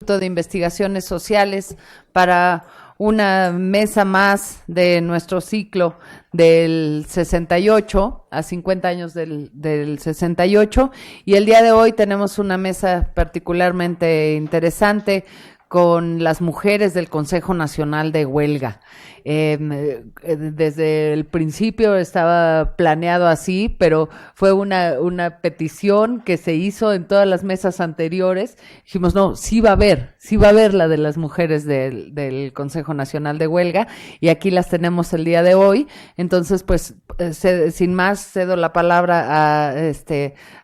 Instituto de Investigaciones Sociales para una mesa más de nuestro ciclo del 68, a 50 años del 68, y el día de hoy tenemos una mesa particularmente interesante con las mujeres del Consejo Nacional de Huelga. Desde el principio estaba planeado así, pero fue una petición que se hizo en todas las mesas anteriores. Dijimos, no, sí va a haber la de las mujeres del Consejo Nacional de Huelga, y aquí las tenemos el día de hoy. Entonces, pues, sin más, cedo la palabra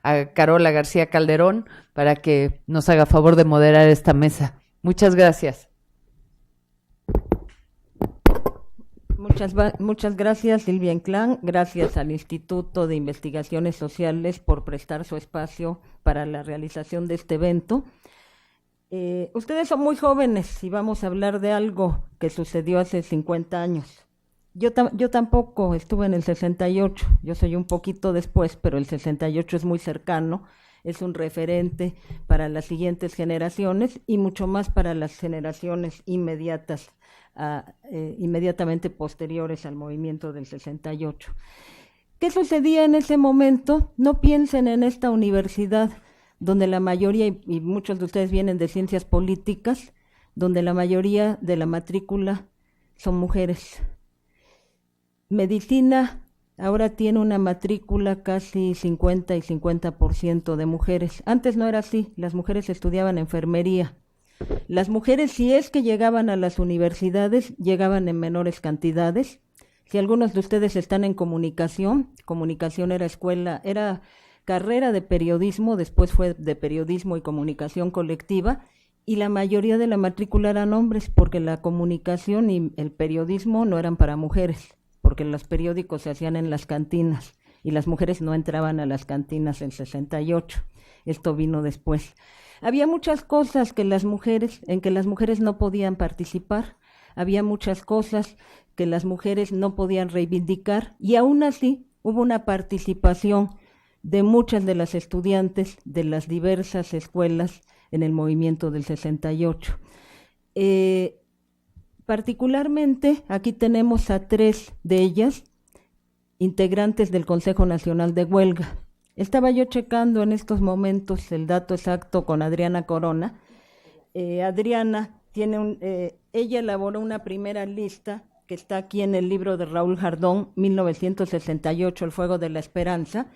a Carola García Calderón para que nos haga favor de moderar esta mesa. Muchas gracias. Muchas gracias, Silvia Inclán. Gracias al Instituto de Investigaciones Sociales por prestar su espacio para la realización de este evento. Ustedes son muy jóvenes y vamos a hablar de algo que sucedió hace 50 años. Yo tampoco estuve en el 68, yo soy un poquito después, pero el 68 es muy cercano. Es un referente para las siguientes generaciones y mucho más para las generaciones inmediatamente posteriores al movimiento del 68. ¿Qué sucedía en ese momento? No piensen en esta universidad donde la mayoría, y muchos de ustedes vienen de ciencias políticas, donde la mayoría de la matrícula son mujeres. Medicina ahora tiene una matrícula casi 50 y 50% de mujeres. Antes no era así, las mujeres estudiaban enfermería. Las mujeres, si es que llegaban a las universidades, llegaban en menores cantidades. Si algunos de ustedes están en comunicación era carrera de periodismo, después fue de periodismo y comunicación colectiva, y la mayoría de la matrícula eran hombres, porque la comunicación y el periodismo no eran para mujeres, porque los periódicos se hacían en las cantinas y las mujeres no entraban a las cantinas en 68. Esto vino después. Había muchas cosas en que las mujeres no podían participar, había muchas cosas que las mujeres no podían reivindicar, y aún así hubo una participación de muchas de las estudiantes de las diversas escuelas en el movimiento del 68. Particularmente, aquí tenemos a 3 de ellas, integrantes del Consejo Nacional de Huelga. Estaba yo checando en estos momentos el dato exacto con Adriana Corona. Adriana ella elaboró una primera lista que está aquí en el libro de Raúl Jardón, 1968, El Fuego de la Esperanza,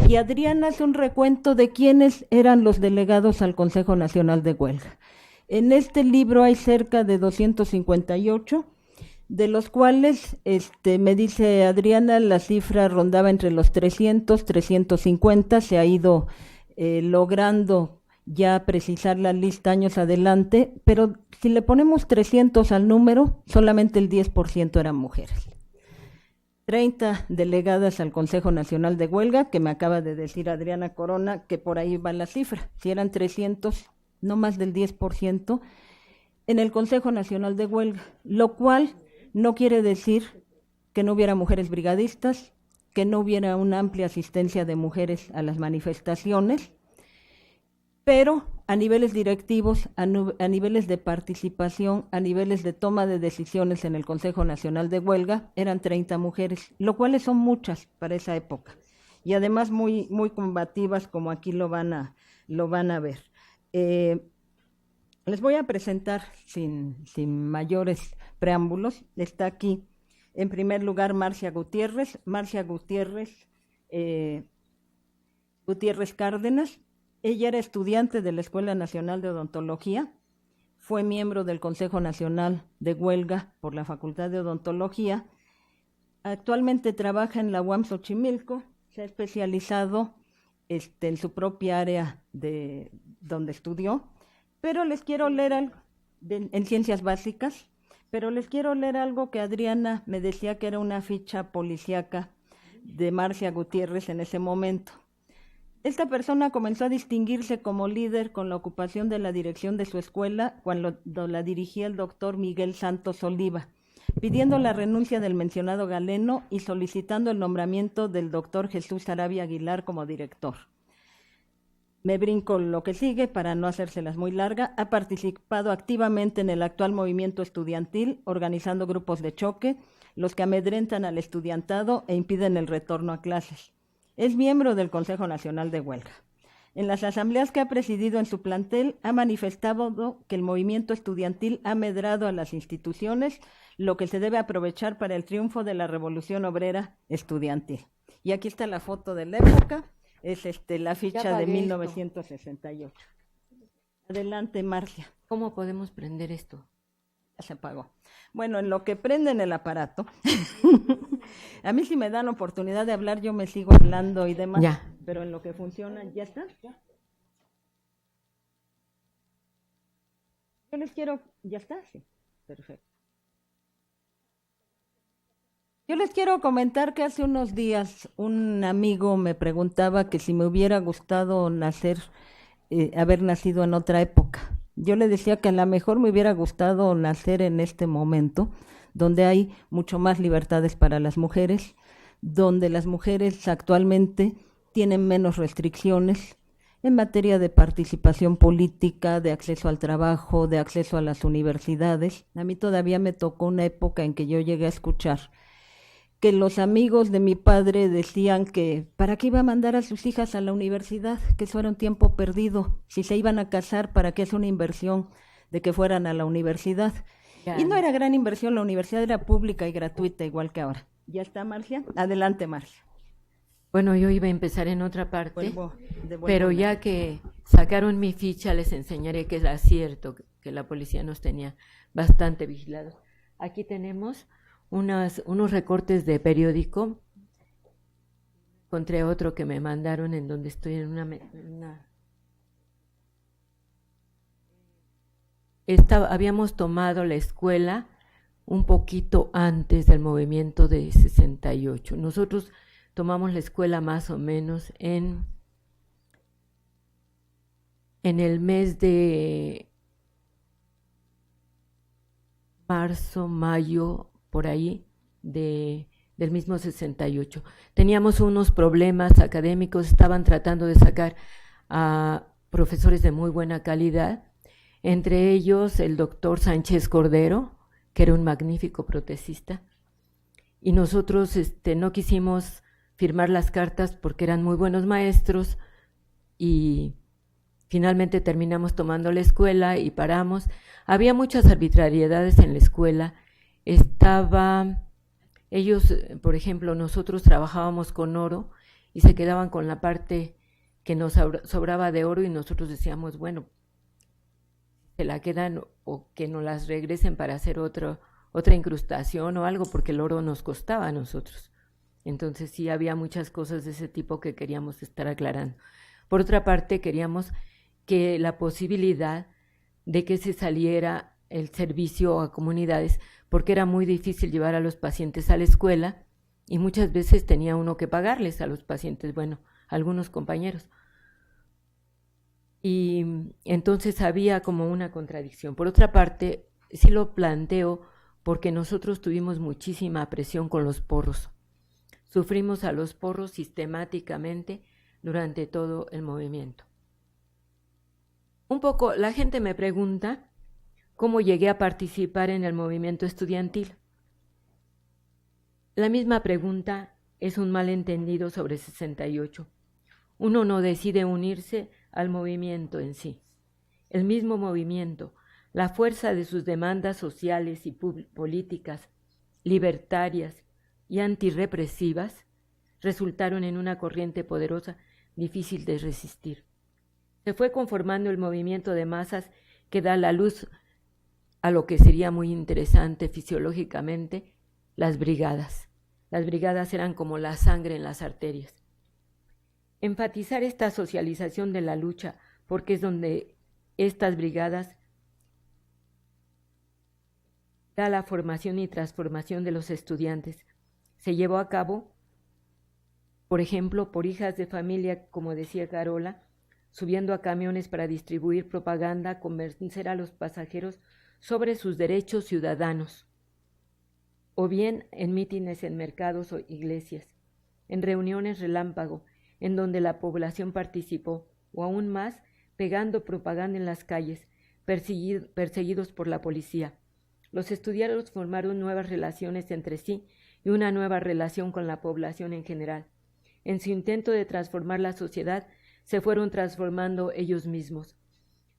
y Adriana hace un recuento de quiénes eran los delegados al Consejo Nacional de Huelga. En este libro hay cerca de 258, de los cuales, me dice Adriana, la cifra rondaba entre los 300, 350, se ha ido logrando ya precisar la lista años adelante, pero si le ponemos 300 al número, solamente el 10% eran mujeres. 30 delegadas al Consejo Nacional de Huelga, que me acaba de decir Adriana Corona, que por ahí va la cifra. Si eran 300, no más del 10%, en el Consejo Nacional de Huelga, lo cual no quiere decir que no hubiera mujeres brigadistas, que no hubiera una amplia asistencia de mujeres a las manifestaciones, pero a niveles directivos, a niveles de participación, a niveles de toma de decisiones en el Consejo Nacional de Huelga, eran 30 mujeres, lo cual son muchas para esa época, y además muy, muy combativas, como aquí lo van a ver. Les voy a presentar sin mayores preámbulos. Está aquí, en primer lugar, Marcia Gutiérrez Cárdenas. Ella era estudiante de la Escuela Nacional de Odontología, fue miembro del Consejo Nacional de Huelga por la Facultad de Odontología. Actualmente trabaja en la UAM Xochimilco, se ha especializado en su propia área de donde estudió, pero les quiero leer algo en ciencias básicas, pero les quiero leer algo que Adriana me decía que era una ficha policíaca de Marcia Gutiérrez en ese momento. Esta persona comenzó a distinguirse como líder con la ocupación de la dirección de su escuela cuando la dirigía el doctor Miguel Santos Oliva, pidiendo la renuncia del mencionado Galeno y solicitando el nombramiento del doctor Jesús Sarabia Aguilar como director. Me brinco lo que sigue para no hacérselas muy larga. Ha participado activamente en el actual movimiento estudiantil, organizando grupos de choque, los que amedrentan al estudiantado e impiden el retorno a clases. Es miembro del Consejo Nacional de Huelga. En las asambleas que ha presidido en su plantel, ha manifestado que el movimiento estudiantil ha medrado a las instituciones, lo que se debe aprovechar para el triunfo de la revolución obrera estudiantil. Y aquí está la foto de la época, es la ficha de 1968. Adelante, Marcia. ¿Cómo podemos prender esto? Ya se apagó. Bueno, en lo que prenden el aparato, a mí si me dan oportunidad de hablar, yo me sigo hablando y demás, Ya. Pero en lo que funciona, ¿ya está? ¿Ya? Yo les quiero, ¿ya está? Sí, perfecto. Yo les quiero comentar que hace unos días un amigo me preguntaba que si me hubiera gustado haber nacido en otra época. Yo le decía que a lo mejor me hubiera gustado nacer en este momento, donde hay mucho más libertades para las mujeres, donde las mujeres actualmente tienen menos restricciones en materia de participación política, de acceso al trabajo, de acceso a las universidades. A mí todavía me tocó una época en que yo llegué a escuchar que los amigos de mi padre decían que ¿para qué iba a mandar a sus hijas a la universidad? Que eso era un tiempo perdido. Si se iban a casar, ¿para qué es una inversión de que fueran a la universidad? Ya. Y no era gran inversión, la universidad era pública y gratuita, igual que ahora. ¿Ya está, Marcia? Adelante, Marcia. Bueno, yo iba a empezar en otra parte, Devuelvo pero ya que sacaron mi ficha, les enseñaré que era cierto que la policía nos tenía bastante vigilados. Aquí tenemos unos recortes de periódico. Encontré otro que me mandaron en donde estoy en habíamos tomado la escuela un poquito antes del movimiento de 68. Nosotros tomamos la escuela más o menos en el mes de marzo, mayo, por ahí, del mismo 68. Teníamos unos problemas académicos, estaban tratando de sacar a profesores de muy buena calidad, entre ellos el doctor Sánchez Cordero, que era un magnífico protecista, y nosotros no quisimos firmar las cartas porque eran muy buenos maestros y finalmente terminamos tomando la escuela y paramos. Había muchas arbitrariedades en la escuela. Ellos, por ejemplo, nosotros trabajábamos con oro y se quedaban con la parte que nos sobraba de oro y nosotros decíamos, bueno, se la quedan o que nos las regresen para hacer otra incrustación o algo, porque el oro nos costaba a nosotros. Entonces sí había muchas cosas de ese tipo que queríamos estar aclarando. Por otra parte, queríamos que la posibilidad de que se saliera el servicio a comunidades, porque era muy difícil llevar a los pacientes a la escuela y muchas veces tenía uno que pagarles a los pacientes, bueno, algunos compañeros. Y entonces había como una contradicción. Por otra parte, sí lo planteo porque nosotros tuvimos muchísima presión con los porros. Sufrimos a los porros sistemáticamente durante todo el movimiento. Un poco, la gente me pregunta cómo llegué a participar en el movimiento estudiantil. La misma pregunta es un malentendido sobre 68. Uno no decide unirse al movimiento en sí. El mismo movimiento, la fuerza de sus demandas sociales y políticas, libertarias y antirrepresivas, resultaron en una corriente poderosa difícil de resistir. Se fue conformando el movimiento de masas que da la luz a lo que sería muy interesante fisiológicamente, las brigadas. Las brigadas eran como la sangre en las arterias. Enfatizar esta socialización de la lucha, porque es donde estas brigadas da la formación y transformación de los estudiantes. Se llevó a cabo, por ejemplo, por hijas de familia, como decía Carola, subiendo a camiones para distribuir propaganda, convencer a los pasajeros sobre sus derechos ciudadanos, o bien en mítines en mercados o iglesias, en reuniones relámpago, en donde la población participó, o aún más, pegando propaganda en las calles, perseguidos por la policía. Los estudiantes formaron nuevas relaciones entre sí y una nueva relación con la población en general. En su intento de transformar la sociedad, se fueron transformando ellos mismos.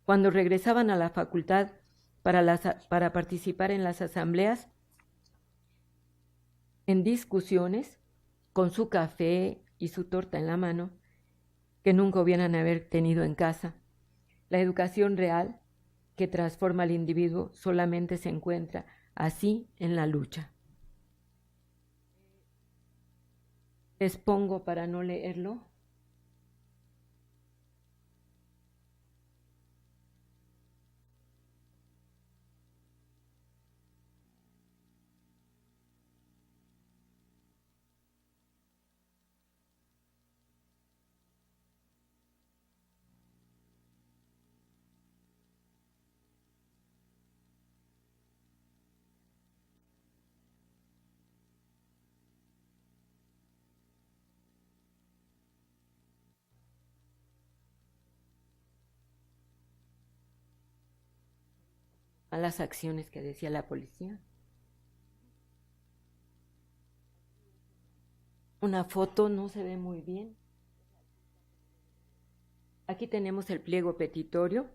Cuando regresaban a la facultad para participar en las asambleas, en discusiones, con su café y su torta en la mano, que nunca hubieran haber tenido en casa, la educación real que transforma al individuo solamente se encuentra así en la lucha. Les pongo para no leerlo. A las acciones que decía la policía. Una foto no se ve muy bien. Aquí tenemos el pliego petitorio.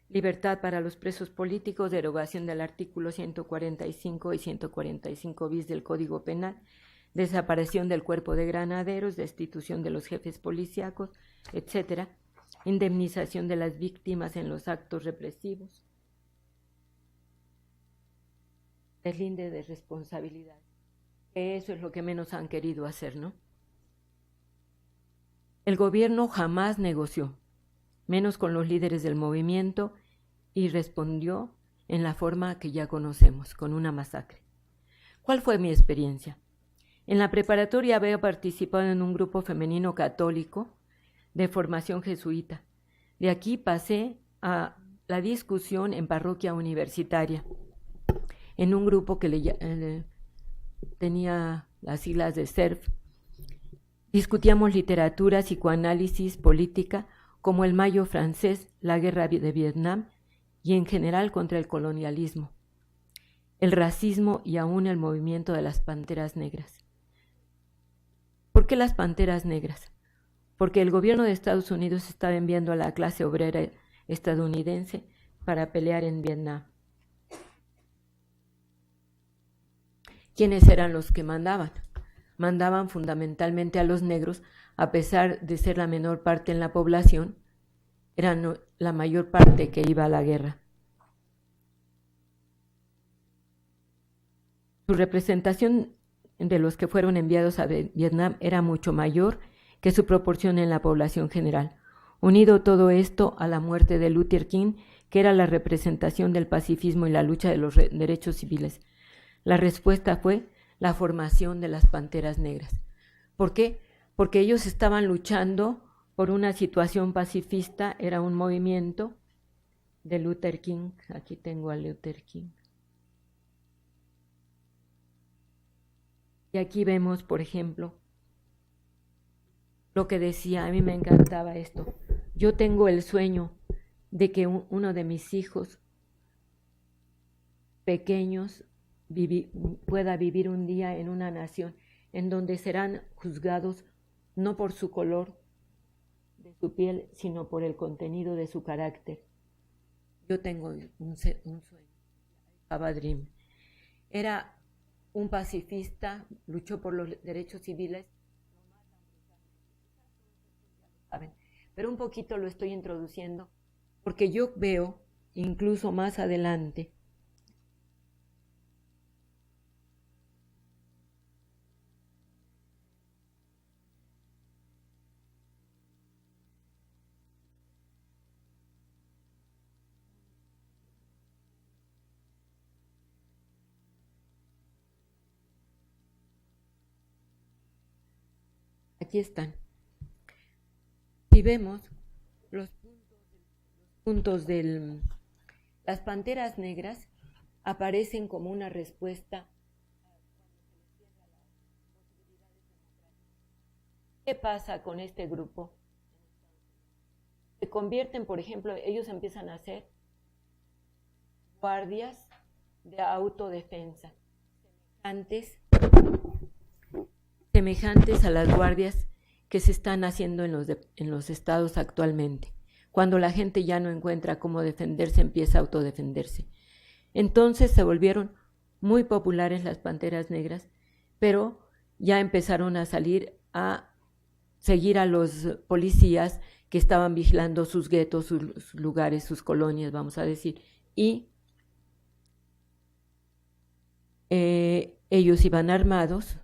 Libertad para los presos políticos, derogación del artículo 145 y 145 bis del Código Penal, desaparición del cuerpo de granaderos, destitución de los jefes policíacos, etc., indemnización de las víctimas en los actos represivos, deslinde de responsabilidad. Eso es lo que menos han querido hacer, ¿no? El gobierno jamás negoció, menos con los líderes del movimiento, y respondió en la forma que ya conocemos, con una masacre. ¿Cuál fue mi experiencia? En la preparatoria había participado en un grupo femenino católico de formación jesuita. De aquí pasé a la discusión en parroquia universitaria, en un grupo que tenía las siglas de SERF. Discutíamos literatura, psicoanálisis, política, como el Mayo francés, la guerra de Vietnam y en general contra el colonialismo, el racismo y aún el movimiento de las Panteras Negras. ¿Por qué las Panteras Negras? Porque el gobierno de Estados Unidos estaba enviando a la clase obrera estadounidense para pelear en Vietnam. ¿Quiénes eran los que mandaban? Mandaban fundamentalmente a los negros, a pesar de ser la menor parte en la población, eran la mayor parte que iba a la guerra. Su representación de los que fueron enviados a Vietnam era mucho mayor que su proporción en la población general. Unido todo esto a la muerte de Luther King, que era la representación del pacifismo y la lucha de los derechos civiles, la respuesta fue la formación de las Panteras Negras. ¿Por qué? Porque ellos estaban luchando por una situación pacifista, era un movimiento de Luther King. Aquí tengo a Luther King. Y aquí vemos, por ejemplo, lo que decía, a mí me encantaba esto. Yo tengo el sueño de que uno de mis hijos pequeños pueda vivir un día en una nación en donde serán juzgados no por su color de su piel, sino por el contenido de su carácter. Yo tengo un sueño. Java Dream. Era un pacifista, luchó por los derechos civiles, pero un poquito lo estoy introduciendo porque yo veo incluso más adelante aquí están. Si vemos los puntos las Panteras Negras aparecen como una respuesta. ¿Qué pasa con este grupo? convierten, por ejemplo, ellos empiezan a ser guardias de autodefensa, semejantes a las guardias que se están haciendo en los estados actualmente. Cuando la gente ya no encuentra cómo defenderse, empieza a autodefenderse. Entonces se volvieron muy populares las panteras negras, pero ya empezaron a salir a seguir a los policías que estaban vigilando sus guetos, sus lugares, sus colonias, vamos a decir, y ellos iban armados,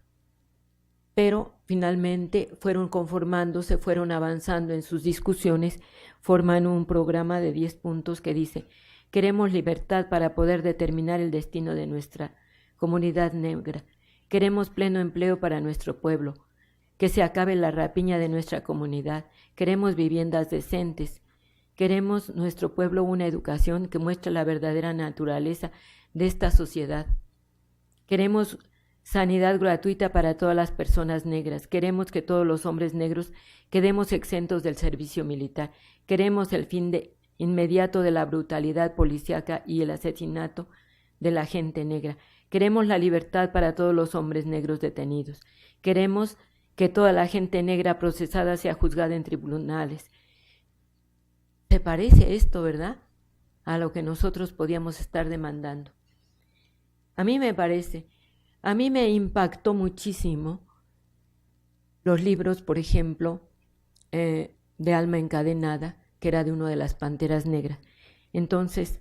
pero finalmente fueron conformándose, fueron avanzando en sus discusiones, forman un programa de 10 puntos que dice: queremos libertad para poder determinar el destino de nuestra comunidad negra, queremos pleno empleo para nuestro pueblo, que se acabe la rapiña de nuestra comunidad, queremos viviendas decentes, queremos nuestro pueblo una educación que muestre la verdadera naturaleza de esta sociedad, queremos sanidad gratuita para todas las personas negras, queremos que todos los hombres negros quedemos exentos del servicio militar, queremos el fin inmediato de la brutalidad policíaca y el asesinato de la gente negra, queremos la libertad para todos los hombres negros detenidos, queremos que toda la gente negra procesada sea juzgada en tribunales. ¿Se parece esto, verdad?, a lo que nosotros podíamos estar demandando. A mí me impactó muchísimo los libros, por ejemplo, de Alma Encadenada, que era de una de las panteras negras. Entonces,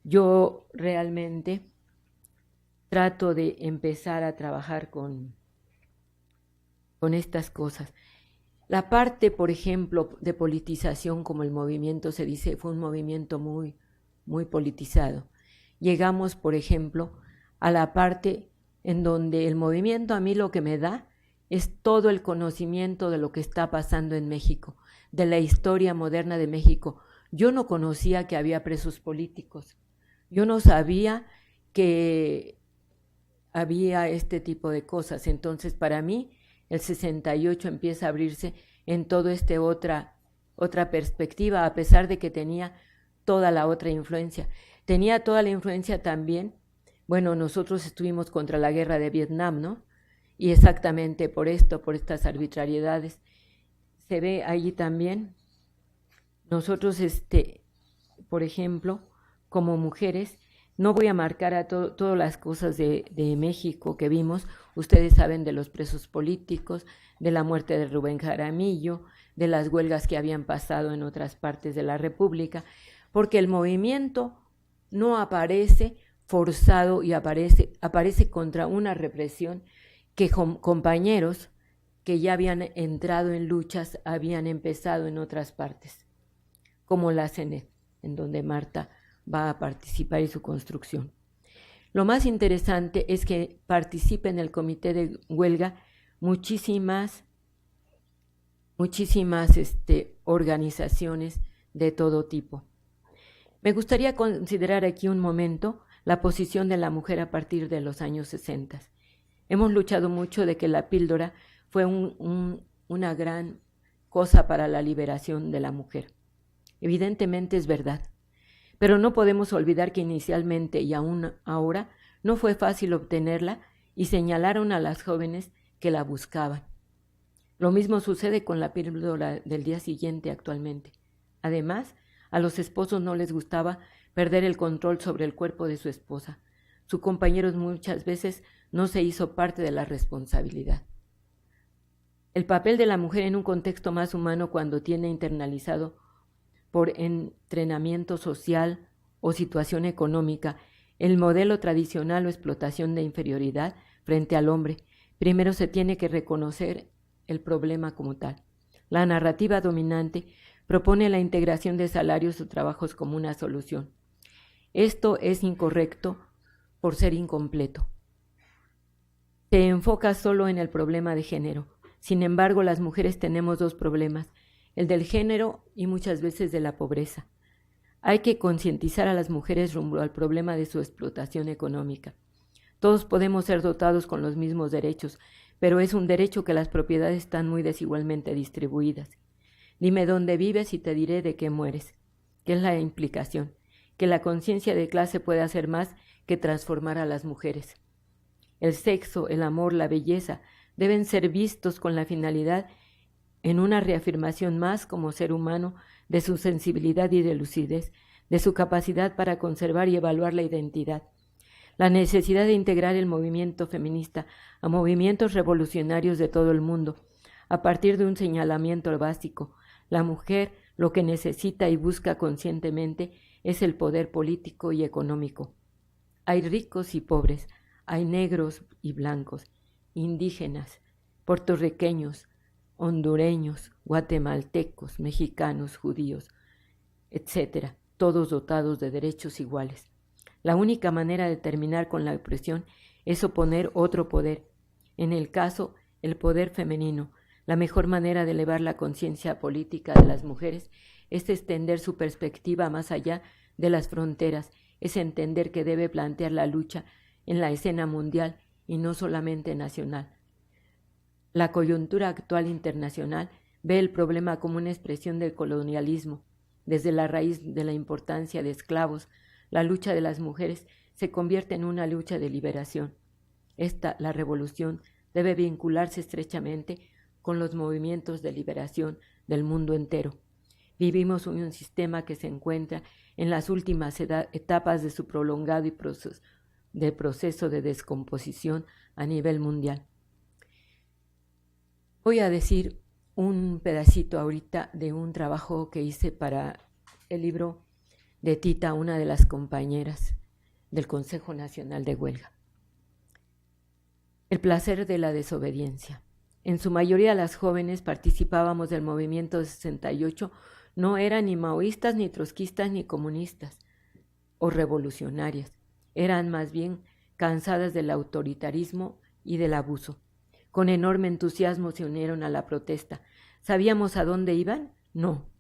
yo realmente trato de empezar a trabajar con estas cosas. La parte, por ejemplo, de politización, como el movimiento se dice, fue un movimiento muy, muy politizado. Llegamos, por ejemplo, a la parte en donde el movimiento a mí lo que me da es todo el conocimiento de lo que está pasando en México, de la historia moderna de México. Yo no conocía que había presos políticos. Yo no sabía que había este tipo de cosas. Entonces, para mí, el 68 empieza a abrirse en toda otra perspectiva, a pesar de que tenía toda la otra influencia. Tenía toda la influencia también. Bueno, nosotros estuvimos contra la guerra de Vietnam, ¿no? Y exactamente por esto, por estas arbitrariedades. Se ve allí también, nosotros, por ejemplo, como mujeres, no voy a marcar a todas las cosas de México que vimos. Ustedes saben de los presos políticos, de la muerte de Rubén Jaramillo, de las huelgas que habían pasado en otras partes de la República, porque el movimiento no aparece forzado y aparece contra una represión que compañeros que ya habían entrado en luchas habían empezado en otras partes, como la CENET, en donde Marta va a participar en su construcción. Lo más interesante es que participa en el comité de huelga muchísimas organizaciones de todo tipo. Me gustaría considerar aquí un momento la posición de la mujer a partir de los años 60. Hemos luchado mucho de que la píldora fue una gran cosa para la liberación de la mujer. Evidentemente es verdad, pero no podemos olvidar que inicialmente y aún ahora no fue fácil obtenerla y señalaron a las jóvenes que la buscaban. Lo mismo sucede con la píldora del día siguiente actualmente. Además, a los esposos no les gustaba perder el control sobre el cuerpo de su esposa. Su compañero muchas veces no se hizo parte de la responsabilidad. El papel de la mujer en un contexto más humano cuando tiene internalizado por entrenamiento social o situación económica el modelo tradicional o explotación de inferioridad frente al hombre, primero se tiene que reconocer el problema como tal. La narrativa dominante propone la integración de salarios o trabajos como una solución. Esto es incorrecto por ser incompleto. Se enfoca solo en el problema de género. Sin embargo, las mujeres tenemos dos problemas, el del género y muchas veces de la pobreza. Hay que concientizar a las mujeres rumbo al problema de su explotación económica. Todos podemos ser dotados con los mismos derechos, pero es un derecho que las propiedades están muy desigualmente distribuidas. Dime dónde vives y te diré de qué mueres. ¿Qué es la implicación? Que la conciencia de clase puede hacer más que transformar a las mujeres. El sexo, el amor, la belleza deben ser vistos con la finalidad en una reafirmación más como ser humano de su sensibilidad y de lucidez, de su capacidad para conservar y evaluar la identidad. La necesidad de integrar el movimiento feminista a movimientos revolucionarios de todo el mundo, a partir de un señalamiento básico. La mujer lo que necesita y busca conscientemente es el poder político y económico. Hay ricos y pobres, hay negros y blancos, indígenas, puertorriqueños, hondureños, guatemaltecos, mexicanos, judíos, etc., todos dotados de derechos iguales. La única manera de terminar con la opresión es oponer otro poder, en el caso, el poder femenino. La mejor manera de elevar la conciencia política de las mujeres es extender su perspectiva más allá de las fronteras, es entender que debe plantear la lucha en la escena mundial y no solamente nacional. La coyuntura actual internacional ve el problema como una expresión del colonialismo. Desde la raíz de la importancia de esclavos, la lucha de las mujeres se convierte en una lucha de liberación. La revolución, debe vincularse estrechamente con los movimientos de liberación del mundo entero. Vivimos un sistema que se encuentra en las últimas etapas de su prolongado proceso de descomposición a nivel mundial. Voy a decir un pedacito ahorita de un trabajo que hice para el libro de Tita, una de las compañeras del Consejo Nacional de Huelga. El placer de la desobediencia. En su mayoría las jóvenes participábamos del movimiento de 68, no eran ni maoístas, ni trotskistas, ni comunistas o revolucionarias, eran más bien cansadas del autoritarismo y del abuso. Con enorme entusiasmo se unieron a la protesta. ¿Sabíamos a dónde iban? No.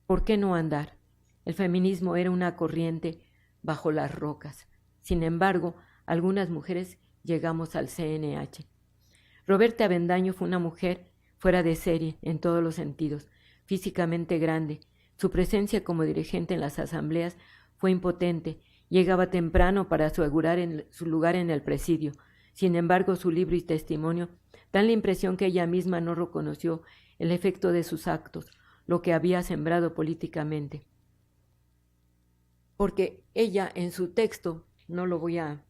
¿Por qué no andar? El feminismo era una corriente bajo las rocas. Sin embargo, algunas mujeres llegamos al CNH. Roberta Avendaño fue una mujer fuera de serie en todos los sentidos, físicamente grande. Su presencia como dirigente en las asambleas fue impotente. Llegaba temprano para asegurar su lugar en el presidio. Sin embargo, su libro y testimonio dan la impresión que ella misma no reconoció el efecto de sus actos, lo que había sembrado políticamente. Porque ella en su texto, no lo voy a...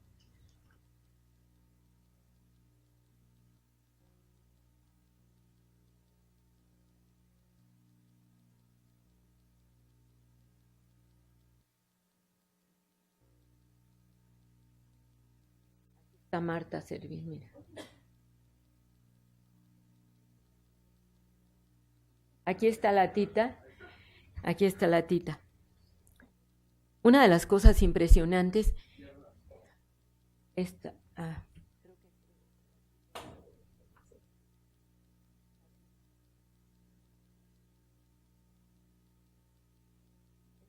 Está Marta Servil, mira. Aquí está la Tita. Una de las cosas impresionantes, esta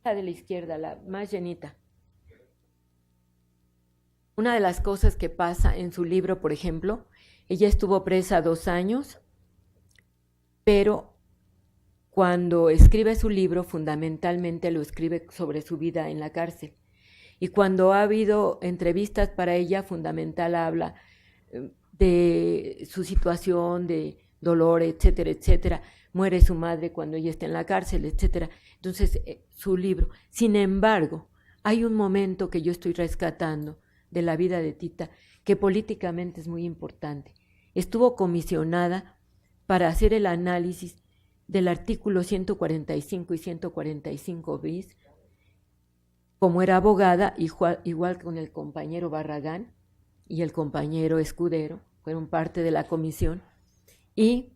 de la izquierda, la más llenita. Una de las cosas que pasa en su libro, por ejemplo, ella estuvo presa 2 años, pero cuando escribe su libro, fundamentalmente lo escribe sobre su vida en la cárcel. Y cuando ha habido entrevistas para ella, fundamental habla de su situación, de dolor, etcétera, etcétera. Muere su madre cuando ella está en la cárcel, etcétera. Entonces, su libro. Sin embargo, hay un momento que yo estoy rescatando de la vida de Tita, que políticamente es muy importante. Estuvo comisionada para hacer el análisis del artículo 145 y 145 bis. Como era abogada, igual con el compañero Barragán y el compañero Escudero, fueron parte de la comisión, y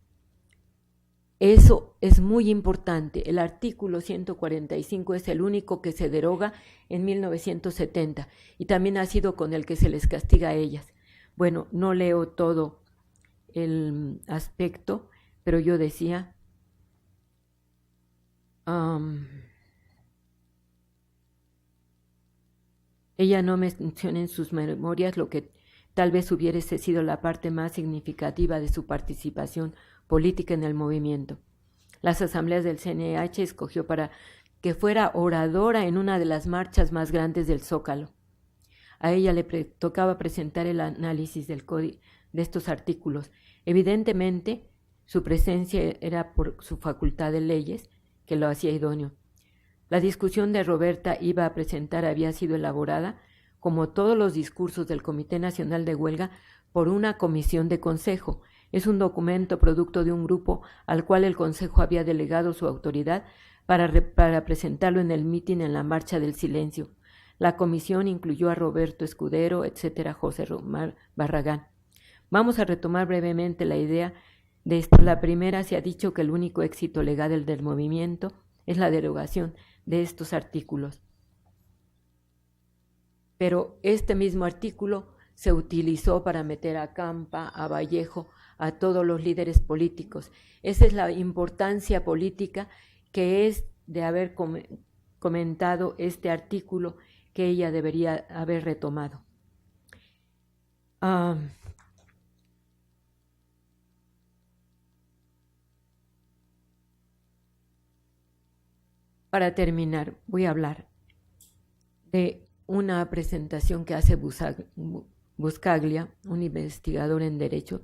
eso es muy importante. El artículo 145 es el único que se deroga en 1970 y también ha sido con el que se les castiga a ellas. Bueno, no leo todo el aspecto, pero yo decía, ella no menciona en sus memorias lo que tal vez hubiese sido la parte más significativa de su participación política en el movimiento. Las asambleas del CNH escogió para que fuera oradora en una de las marchas más grandes del Zócalo. A ella le tocaba presentar el análisis del código de estos artículos. Evidentemente, su presencia era por su facultad de leyes, que lo hacía idóneo. La discusión de Roberta iba a presentar había sido elaborada, como todos los discursos del Comité Nacional de Huelga, por una comisión de consejo. Es un documento producto de un grupo al cual el consejo había delegado su autoridad para presentarlo en el mitin en la Marcha del Silencio. La comisión incluyó a Roberto Escudero, etcétera, José Román Barragán. Vamos a retomar brevemente la idea de esto. La primera, se ha dicho que el único éxito legal del movimiento es la derogación de estos artículos. Pero este mismo artículo se utilizó para meter a Campa, a Vallejo, a todos los líderes políticos. Esa es la importancia política que es de haber comentado este artículo que ella debería haber retomado. Para terminar, voy a hablar de una presentación que hace Buscaglia, un investigador en Derecho,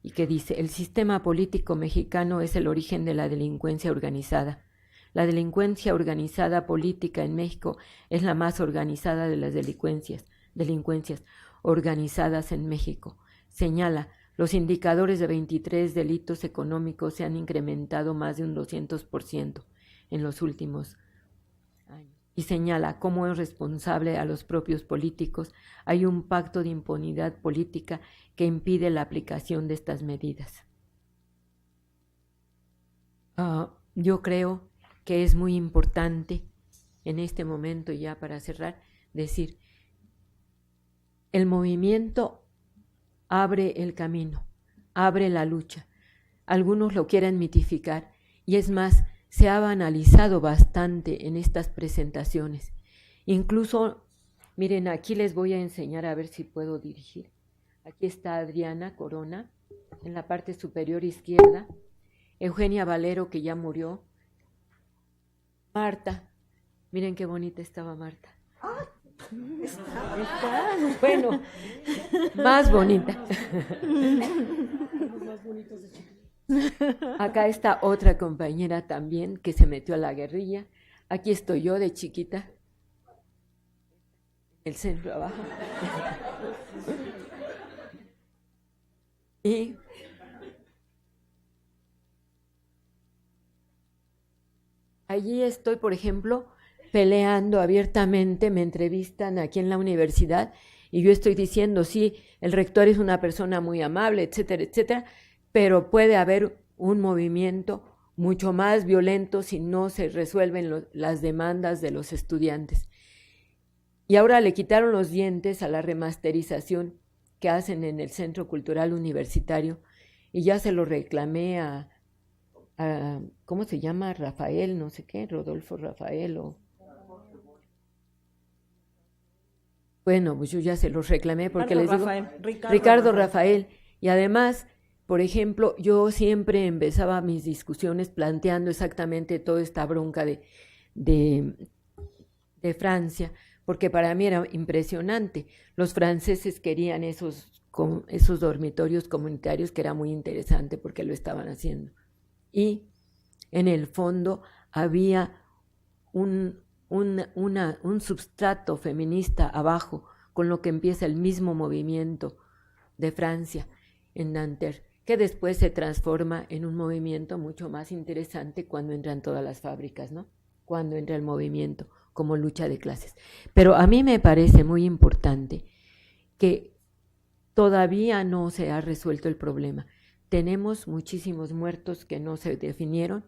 y que dice: el sistema político mexicano es el origen de la delincuencia organizada. La delincuencia organizada política en México es la más organizada de las delincuencias organizadas en México. Señala, los indicadores de 23 delitos económicos se han incrementado más de un 200% en los últimos años. Y señala cómo es responsable a los propios políticos. Hay un pacto de impunidad política que impide la aplicación de estas medidas. Yo creo que es muy importante en este momento, ya para cerrar, decir, el movimiento abre el camino, abre la lucha. Algunos lo quieren mitificar y es más, se ha banalizado bastante en estas presentaciones. Incluso, miren, aquí les voy a enseñar a ver si puedo dirigir. Aquí está Adriana Corona, en la parte superior izquierda, Eugenia Valero, que ya murió, Marta, miren qué bonita estaba Marta. Está. Bueno, más bonita. Acá está otra compañera también que se metió a la guerrilla. Aquí estoy yo de chiquita. El centro abajo. Y allí estoy, por ejemplo, peleando abiertamente, me entrevistan aquí en la universidad y yo estoy diciendo, sí, el rector es una persona muy amable, etcétera, etcétera, pero puede haber un movimiento mucho más violento si no se resuelven las demandas de los estudiantes. Y ahora le quitaron los dientes a la remasterización que hacen en el Centro Cultural Universitario y ya se lo reclamé a ¿cómo se llama? Rafael, no sé qué, Rodolfo Rafael o... Bueno, pues yo ya se los reclamé porque Ricardo Rafael. Y además, por ejemplo, yo siempre empezaba mis discusiones planteando exactamente toda esta bronca de Francia, porque para mí era impresionante. Los franceses querían esos dormitorios comunitarios, que era muy interesante porque lo estaban haciendo. Y en el fondo había un substrato feminista abajo, con lo que empieza el mismo movimiento de Francia en Nanterre, que después se transforma en un movimiento mucho más interesante cuando entran todas las fábricas, ¿no? Cuando entra el movimiento como lucha de clases. Pero a mí me parece muy importante que todavía no se ha resuelto el problema. Tenemos muchísimos muertos que no se definieron.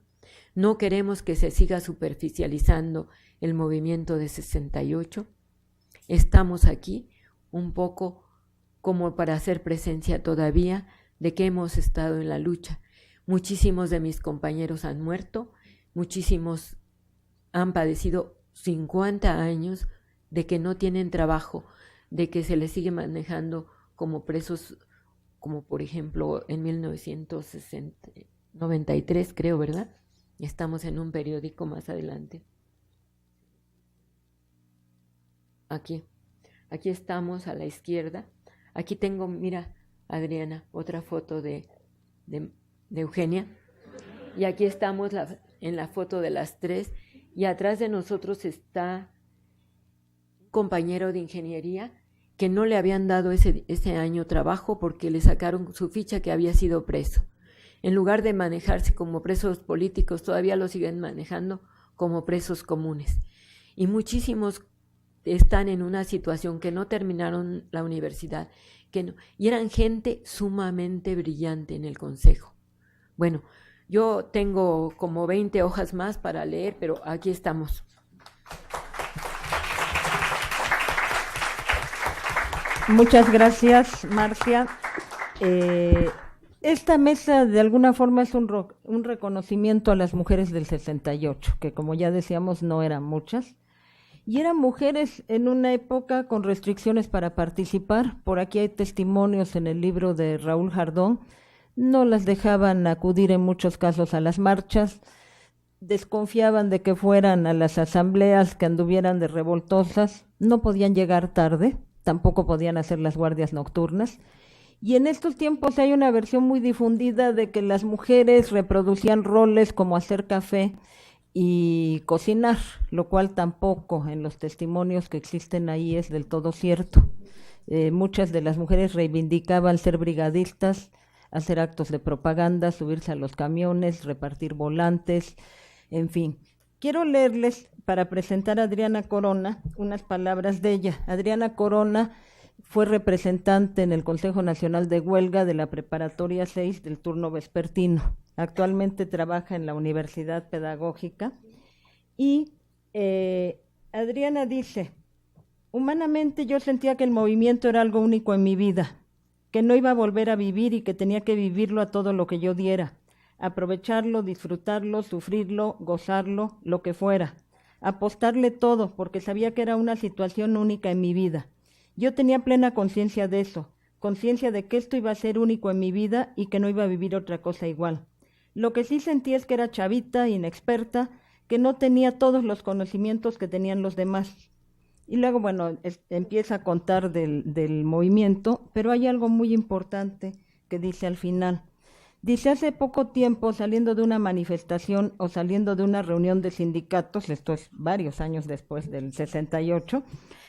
No queremos que se siga superficializando el movimiento de 68. Estamos aquí un poco como para hacer presencia todavía de que hemos estado en la lucha. Muchísimos de mis compañeros han muerto, muchísimos han padecido 50 años de que no tienen trabajo, de que se les sigue manejando como presos, como por ejemplo en 1993, creo, ¿verdad? Estamos en un periódico más adelante. Aquí estamos a la izquierda. Aquí tengo, mira, Adriana, otra foto de Eugenia. Y aquí estamos en la foto de las tres. Y atrás de nosotros está un compañero de ingeniería que no le habían dado ese año trabajo porque le sacaron su ficha que había sido preso. En lugar de manejarse como presos políticos, todavía lo siguen manejando como presos comunes. Y muchísimos están en una situación que no terminaron la universidad, y eran gente sumamente brillante en el consejo. Bueno, yo tengo como 20 hojas más para leer, pero aquí estamos. Muchas gracias, Marcia. Esta mesa de alguna forma es un reconocimiento a las mujeres del 68, que como ya decíamos no eran muchas, y eran mujeres en una época con restricciones para participar. Por aquí hay testimonios en el libro de Raúl Jardón. No las dejaban acudir en muchos casos a las marchas, desconfiaban de que fueran a las asambleas, que anduvieran de revoltosas, no podían llegar tarde, tampoco podían hacer las guardias nocturnas. Y en estos tiempos hay una versión muy difundida de que las mujeres reproducían roles como hacer café y cocinar, lo cual tampoco en los testimonios que existen ahí es del todo cierto. Muchas de las mujeres reivindicaban ser brigadistas, hacer actos de propaganda, subirse a los camiones, repartir volantes, en fin. Quiero leerles, para presentar a Adriana Corona, unas palabras de ella. Adriana Corona fue representante en el Consejo Nacional de Huelga de la Preparatoria 6 del turno vespertino. Actualmente trabaja en la Universidad Pedagógica y Adriana dice: humanamente yo sentía que el movimiento era algo único en mi vida, que no iba a volver a vivir y que tenía que vivirlo a todo lo que yo diera, aprovecharlo, disfrutarlo, sufrirlo, gozarlo, lo que fuera, apostarle todo porque sabía que era una situación única en mi vida. Yo tenía plena conciencia de eso, conciencia de que esto iba a ser único en mi vida y que no iba a vivir otra cosa igual. Lo que sí sentí es que era chavita, inexperta, que no tenía todos los conocimientos que tenían los demás. Y luego, bueno, empieza a contar del movimiento, pero hay algo muy importante que dice al final. Dice: hace poco tiempo, saliendo de una manifestación o saliendo de una reunión de sindicatos, esto es varios años después del 68,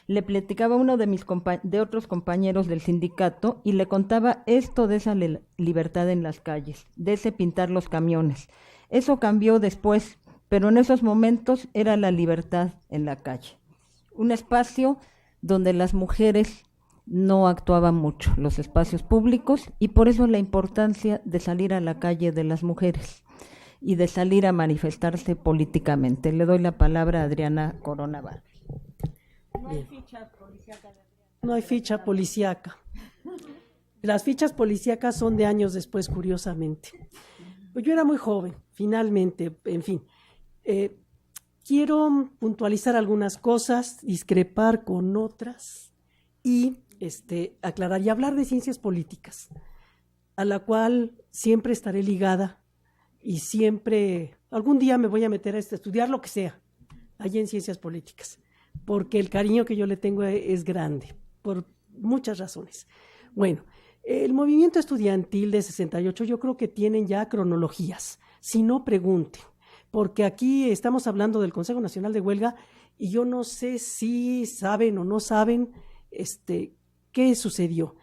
le platicaba a uno de otros compañeros del sindicato y le contaba esto de esa libertad en las calles, de ese pintar los camiones. Eso cambió después, pero en esos momentos era la libertad en la calle. Un espacio donde las mujeres no actuaban mucho, los espacios públicos, y por eso la importancia de salir a la calle de las mujeres y de salir a manifestarse políticamente. Le doy la palabra a Adriana Corona Vargas. No hay ficha policíaca. No hay ficha policíaca. Las fichas policíacas son de años después, curiosamente. Pues yo era muy joven, finalmente, en fin. Quiero puntualizar algunas cosas, discrepar con otras y aclarar y hablar de ciencias políticas, a la cual siempre estaré ligada y siempre, algún día me voy a meter a estudiar lo que sea, allí en ciencias políticas, porque el cariño que yo le tengo es grande, por muchas razones. Bueno, el movimiento estudiantil de 68 yo creo que tienen ya cronologías, si no pregunten, porque aquí estamos hablando del Consejo Nacional de Huelga y yo no sé si saben o no saben qué sucedió.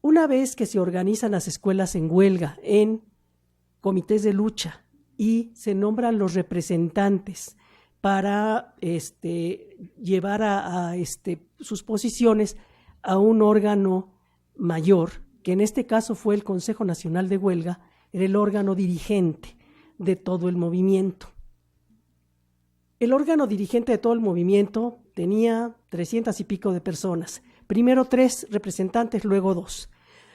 Una vez que se organizan las escuelas en huelga, en comités de lucha, y se nombran los representantes para llevar a sus posiciones a un órgano mayor, que en este caso fue el Consejo Nacional de Huelga, era el órgano dirigente de todo el movimiento. El órgano dirigente de todo el movimiento tenía 300 y pico de personas. Primero 3 representantes, luego 2.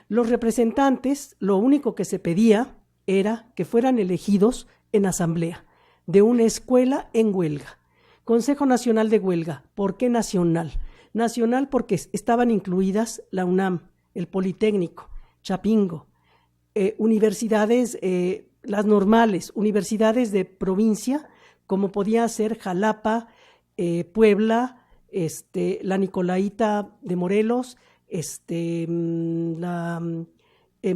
Los representantes, lo único que se pedía era que fueran elegidos en asamblea de una escuela en huelga. Consejo Nacional de Huelga. ¿Por qué nacional? Nacional porque estaban incluidas la UNAM, el Politécnico, Chapingo, universidades las normales, universidades de provincia, como podía ser Jalapa, Puebla, la Nicolaita de Morelos,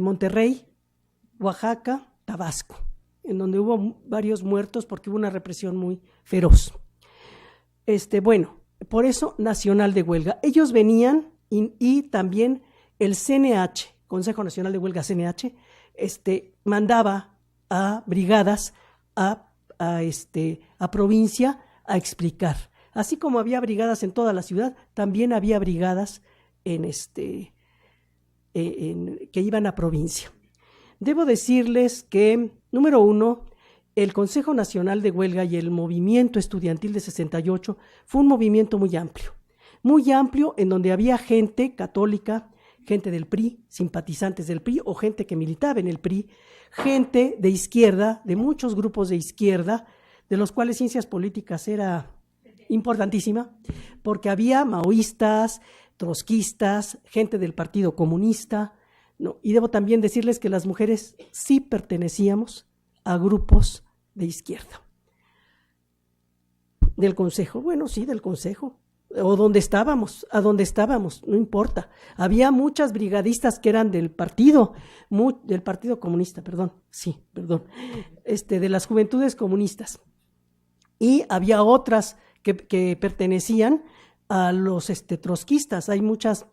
Monterrey, Oaxaca, Tabasco, en donde hubo varios muertos porque hubo una represión muy feroz. Bueno, por eso Nacional de Huelga. Ellos venían y también el CNH, Consejo Nacional de Huelga, CNH, mandaba a brigadas a provincia a explicar. Así como había brigadas en toda la ciudad, también había brigadas que iban a provincia. Debo decirles que, número uno, el Consejo Nacional de Huelga y el movimiento estudiantil de 68 fue un movimiento muy amplio en donde había gente católica, gente del PRI, simpatizantes del PRI o gente que militaba en el PRI, gente de izquierda, de muchos grupos de izquierda, de los cuales ciencias políticas era importantísima, porque había maoístas, trotskistas, gente del Partido Comunista, ¿no? Y debo también decirles que las mujeres sí pertenecíamos a grupos de izquierda. Del Consejo, bueno, sí, del Consejo, o a donde estábamos, no importa. Había muchas brigadistas que eran del Partido Comunista, de las Juventudes Comunistas. Y había otras que pertenecían a los trotskistas. Hay muchas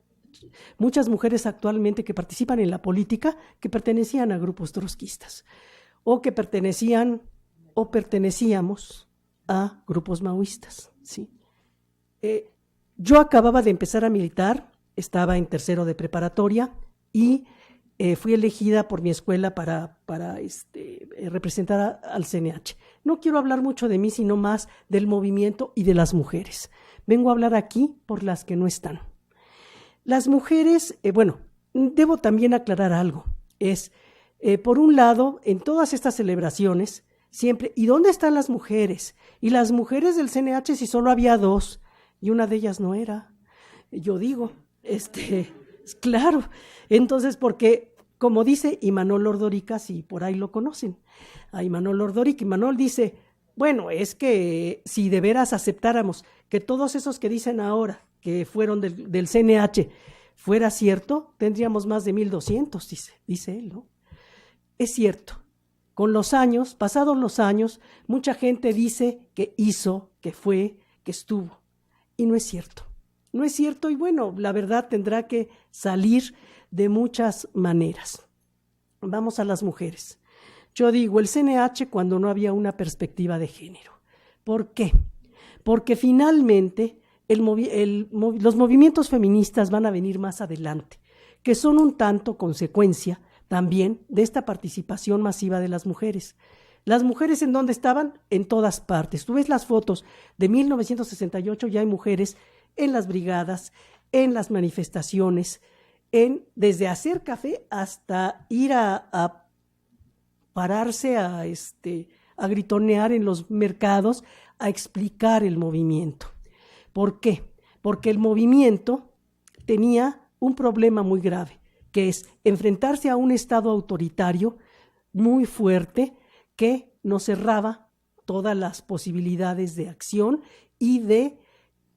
mujeres actualmente que participan en la política que pertenecían a grupos trotskistas o que pertenecíamos a grupos maoístas, ¿sí? Yo acababa de empezar a militar, estaba en tercero de preparatoria y fui elegida por mi escuela para representar al CNH. No quiero hablar mucho de mí, sino más del movimiento y de las mujeres. Vengo a hablar aquí por las que no están. Las mujeres, debo también aclarar algo. Por un lado, en todas estas celebraciones, siempre, ¿y dónde están las mujeres? Y las mujeres del CNH si solo había 2, y una de ellas no era. Yo digo, claro. Entonces, porque, como dice Imanol Ordórica, si por ahí lo conocen, a Imanol Ordórica, Imanol dice, bueno, es que si de veras aceptáramos que todos esos que dicen ahora que fueron del CNH fuera cierto, tendríamos más de 1,200, dice él, ¿no? Es cierto. Con los años, pasados los años, mucha gente dice que hizo, que fue, que estuvo. Y no es cierto. No es cierto y bueno, la verdad tendrá que salir de muchas maneras. Vamos a las mujeres. Yo digo, el CNH cuando no había una perspectiva de género. ¿Por qué? Porque finalmente los movimientos feministas van a venir más adelante, que son un tanto consecuencia también de esta participación masiva de las mujeres. ¿Las mujeres en dónde estaban? En todas partes. Tú ves las fotos de 1968, ya hay mujeres en las brigadas, en las manifestaciones, desde hacer café hasta ir a pararse a gritonear en los mercados, a explicar el movimiento. ¿Por qué? Porque el movimiento tenía un problema muy grave, que es enfrentarse a un Estado autoritario muy fuerte que nos cerraba todas las posibilidades de acción y de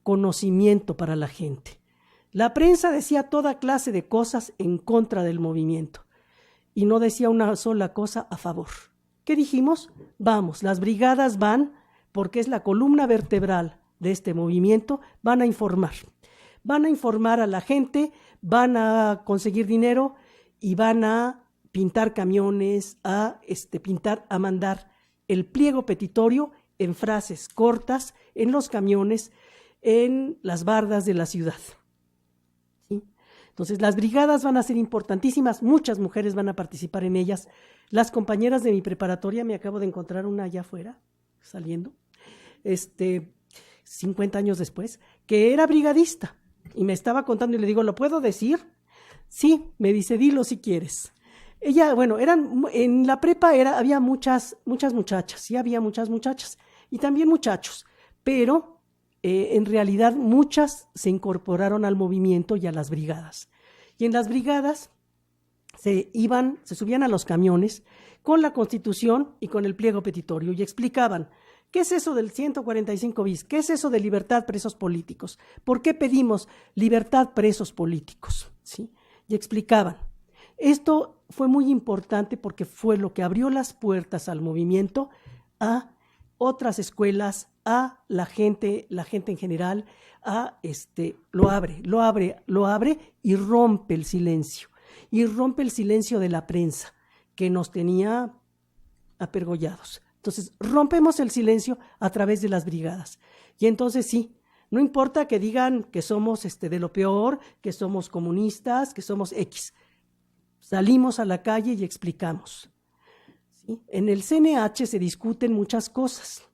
conocimiento para la gente. La prensa decía toda clase de cosas en contra del movimiento y no decía una sola cosa a favor. ¿Qué dijimos? Vamos, las brigadas van, porque es la columna vertebral de este movimiento, van a informar a la gente, van a conseguir dinero y van a pintar camiones, a mandar el pliego petitorio en frases cortas, en los camiones, en las bardas de la ciudad. ¿Sí? Entonces, las brigadas van a ser importantísimas, muchas mujeres van a participar en ellas. Las compañeras de mi preparatoria, me acabo de encontrar una allá afuera, saliendo, 50 años después, que era brigadista, y me estaba contando y le digo, ¿lo puedo decir? Sí, me dice, dilo si quieres. Ella, en la prepa había muchas muchachas, sí había muchas muchachas, y también muchachos, pero en realidad muchas se incorporaron al movimiento y a las brigadas. Y en las brigadas se subían a los camiones con la Constitución y con el pliego petitorio y explicaban: ¿qué es eso del 145 bis? ¿Qué es eso de libertad presos políticos? ¿Por qué pedimos libertad presos políticos? ¿Sí? Y explicaban. Esto fue muy importante porque fue lo que abrió las puertas al movimiento, a otras escuelas, a la gente en general, lo abre y rompe el silencio. Y rompe el silencio de la prensa, que nos tenía apergollados. Entonces, rompemos el silencio a través de las brigadas. Y entonces sí, no importa que digan que somos de lo peor, que somos comunistas, que somos X. Salimos a la calle y explicamos. ¿Sí? En el CNH se discuten muchas cosas.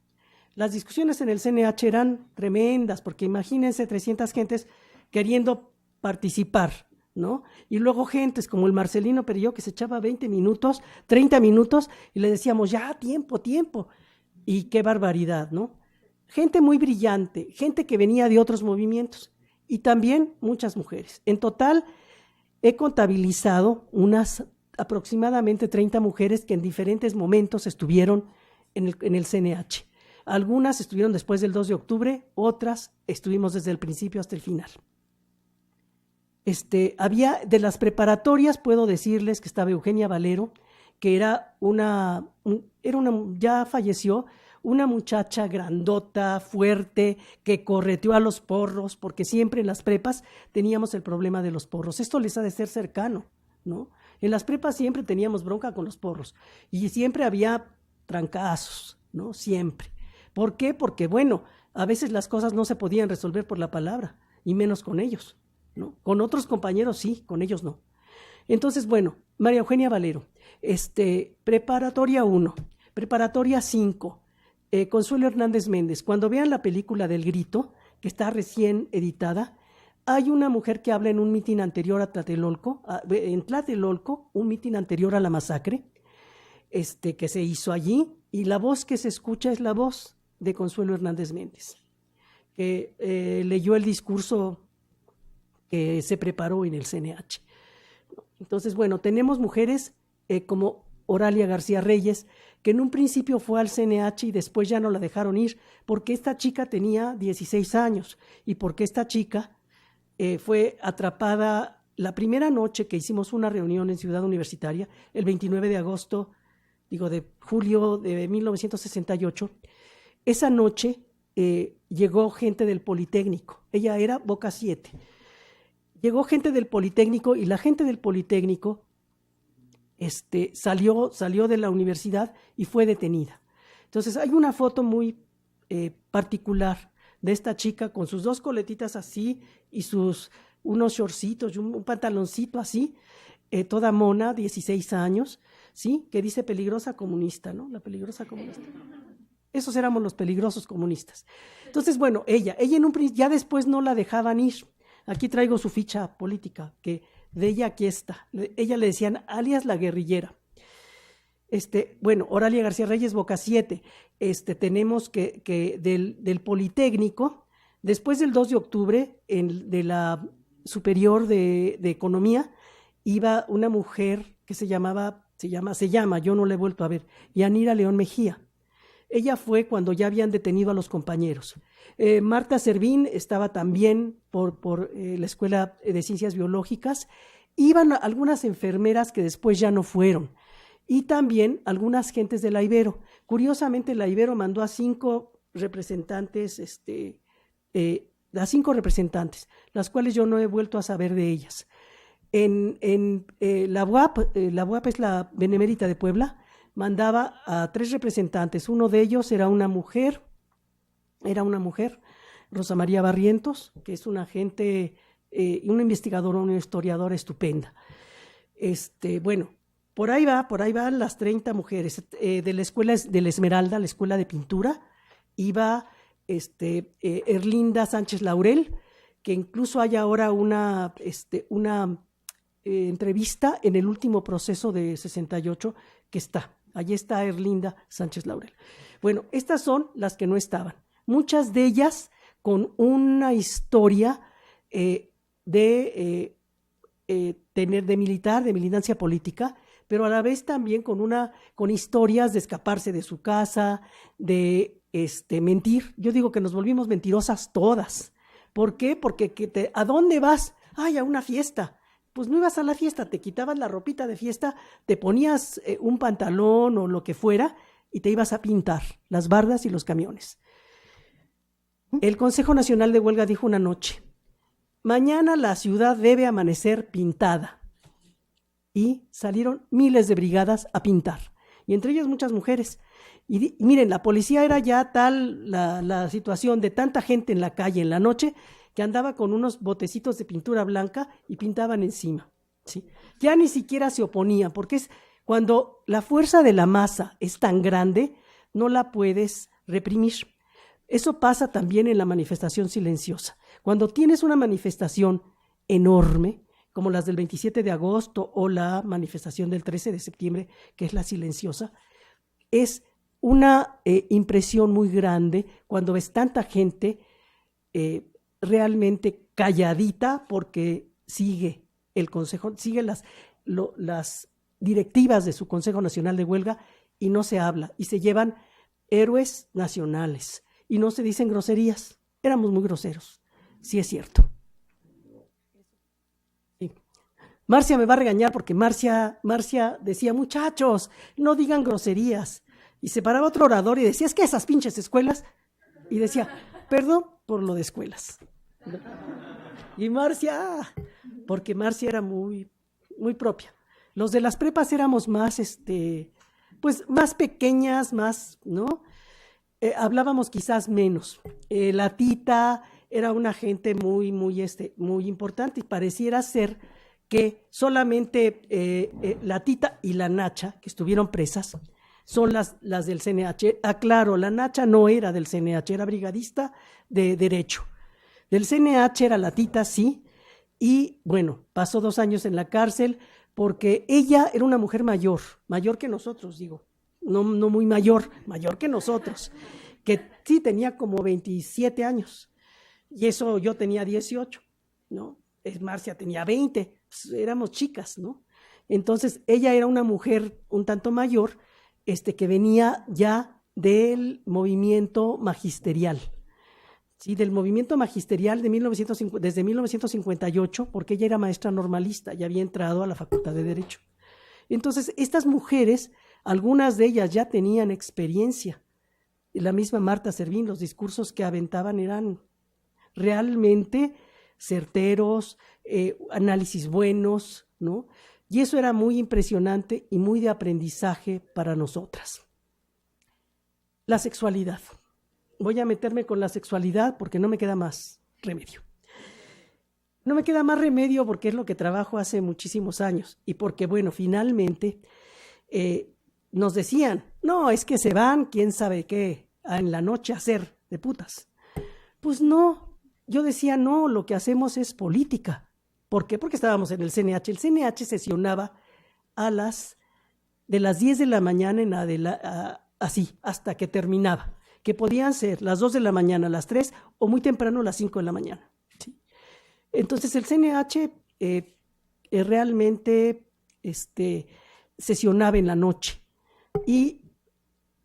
Las discusiones en el CNH eran tremendas, porque imagínense 300 gentes queriendo participar, ¿no? Y luego gentes como el Marcelino Perillo, que se echaba 20 minutos, 30 minutos, y le decíamos, ya, tiempo. Y qué barbaridad, ¿no? Gente muy brillante, gente que venía de otros movimientos, y también muchas mujeres. En total, he contabilizado unas aproximadamente 30 mujeres que en diferentes momentos estuvieron en el CNH. Algunas estuvieron después del 2 de octubre, otras estuvimos desde el principio hasta el final. Había de las preparatorias, puedo decirles que estaba Eugenia Valero, que ya falleció, una muchacha grandota, fuerte, que correteó a los porros, porque siempre en las prepas teníamos el problema de los porros. Esto les ha de ser cercano, ¿no? En las prepas siempre teníamos bronca con los porros y siempre había trancazos, ¿no? Siempre. ¿Por qué? Porque, bueno, a veces las cosas no se podían resolver por la palabra, y menos con ellos, ¿no? Con otros compañeros sí, con ellos no. Entonces, bueno, María Eugenia Valero, preparatoria 1, preparatoria 5, Consuelo Hernández Méndez. Cuando vean la película del Grito, que está recién editada, hay una mujer que habla en un mitin anterior a Tlatelolco, un mitin anterior a la masacre, que se hizo allí, y la voz que se escucha es la voz de Consuelo Hernández Méndez, que leyó el discurso que se preparó en el CNH. Entonces, bueno, tenemos mujeres como Oralia García Reyes, que en un principio fue al CNH y después ya no la dejaron ir, porque esta chica tenía 16 años y porque esta chica fue atrapada la primera noche que hicimos una reunión en Ciudad Universitaria, el 29 de julio de 1968. Esa noche llegó gente del Politécnico, ella era Boca 7. Llegó gente del Politécnico y la gente del Politécnico salió de la universidad y fue detenida. Entonces hay una foto muy particular de esta chica con sus 2 coletitas así y unos shortcitos y un pantaloncito así, toda mona, 16 años, ¿sí? Que dice peligrosa comunista, ¿no? La peligrosa comunista. Esos éramos los peligrosos comunistas. Entonces, bueno, ella en un principio, ya después no la dejaban ir. Aquí traigo su ficha política, que de ella aquí está. Ella le decían alias la guerrillera. Bueno, Oralia García Reyes, Boca 7. Tenemos que del Politécnico, después del 2 de octubre, de la Superior de Economía, iba una mujer que se llama, yo no la he vuelto a ver, Yanira León Mejía. Ella fue cuando ya habían detenido a los compañeros. Marta Servín estaba también por la Escuela de Ciencias Biológicas. Iban algunas enfermeras que después ya no fueron. Y también algunas gentes de la Ibero. Curiosamente, la Ibero mandó a 5 representantes, las cuales yo no he vuelto a saber de ellas. En la UAP es la Benemérita de Puebla, mandaba a 3 representantes. Uno de ellos era una mujer, Rosa María Barrientos, que es una agente, una investigadora, una historiadora estupenda. Bueno, por ahí van las 30 mujeres. De la escuela de la Esmeralda, la escuela de pintura, iba Erlinda Sánchez Laurel, que incluso hay ahora una entrevista en el último proceso de 68 que está. Allí está Erlinda Sánchez Laurel. Bueno, estas son las que no estaban. Muchas de ellas con una historia de tener de militar, de militancia política, pero a la vez también con historias de escaparse de su casa, de mentir. Yo digo que nos volvimos mentirosas todas. ¿Por qué? Porque ¿a dónde vas? Ay, a una fiesta. Pues no ibas a la fiesta, te quitabas la ropita de fiesta, te ponías un pantalón o lo que fuera y te ibas a pintar las bardas y los camiones. El Consejo Nacional de Huelga dijo una noche: mañana la ciudad debe amanecer pintada. Y salieron miles de brigadas a pintar, y entre ellas muchas mujeres. Y miren, la policía era ya tal la situación de tanta gente en la calle en la noche que andaba con unos botecitos de pintura blanca y pintaban encima, ¿sí? Ya ni siquiera se oponían, porque es cuando la fuerza de la masa es tan grande, no la puedes reprimir. Eso pasa también en la manifestación silenciosa. Cuando tienes una manifestación enorme, como las del 27 de agosto o la manifestación del 13 de septiembre, que es la silenciosa, es una impresión muy grande cuando ves tanta gente realmente calladita porque sigue el Consejo, sigue las directivas de su Consejo Nacional de Huelga y no se habla, y se llevan héroes nacionales y no se dicen groserías. Éramos muy groseros, sí es cierto. Marcia me va a regañar porque Marcia decía: muchachos, no digan groserías. Y se paraba otro orador y decía: es que esas pinches escuelas. Y decía: perdón por lo de escuelas. Y Marcia, porque Marcia era muy, muy propia. Los de las prepas éramos más, pues más pequeñas, más, ¿no? Hablábamos quizás menos. La Tita era una gente muy, muy, muy importante, y pareciera ser que solamente la Tita y la Nacha, que estuvieron presas, son las del CNH. Aclaro, la Nacha no era del CNH, era brigadista de Derecho. Del CNH era la Tita, sí, y bueno, pasó 2 años en la cárcel porque ella era una mujer mayor que nosotros, digo, no muy mayor que nosotros, que sí tenía como 27 años, y eso yo tenía 18, ¿no? Marcia tenía 20, pues éramos chicas, ¿no? Entonces ella era una mujer un tanto mayor, que venía ya del movimiento magisterial, ¿sí? Del movimiento magisterial desde 1958, porque ella era maestra normalista, ya había entrado a la Facultad de Derecho. Entonces estas mujeres, algunas de ellas ya tenían experiencia. La misma Marta Servín, los discursos que aventaban eran realmente certeros, análisis buenos, ¿no? Y eso era muy impresionante y muy de aprendizaje para nosotras. La sexualidad. Voy a meterme con la sexualidad porque no me queda más remedio. No me queda más remedio porque es lo que trabajo hace muchísimos años, y porque, bueno, finalmente nos decían: no, es que se van, quién sabe qué, en la noche a hacer de putas. Pues no. Yo decía: no, lo que hacemos es política. ¿Por qué? Porque estábamos en el CNH. El CNH sesionaba de las 10 de la mañana así, hasta que terminaba, que podían ser las 2 de la mañana, las 3, o muy temprano las 5 de la mañana. ¿Sí? Entonces el CNH realmente sesionaba en la noche. Y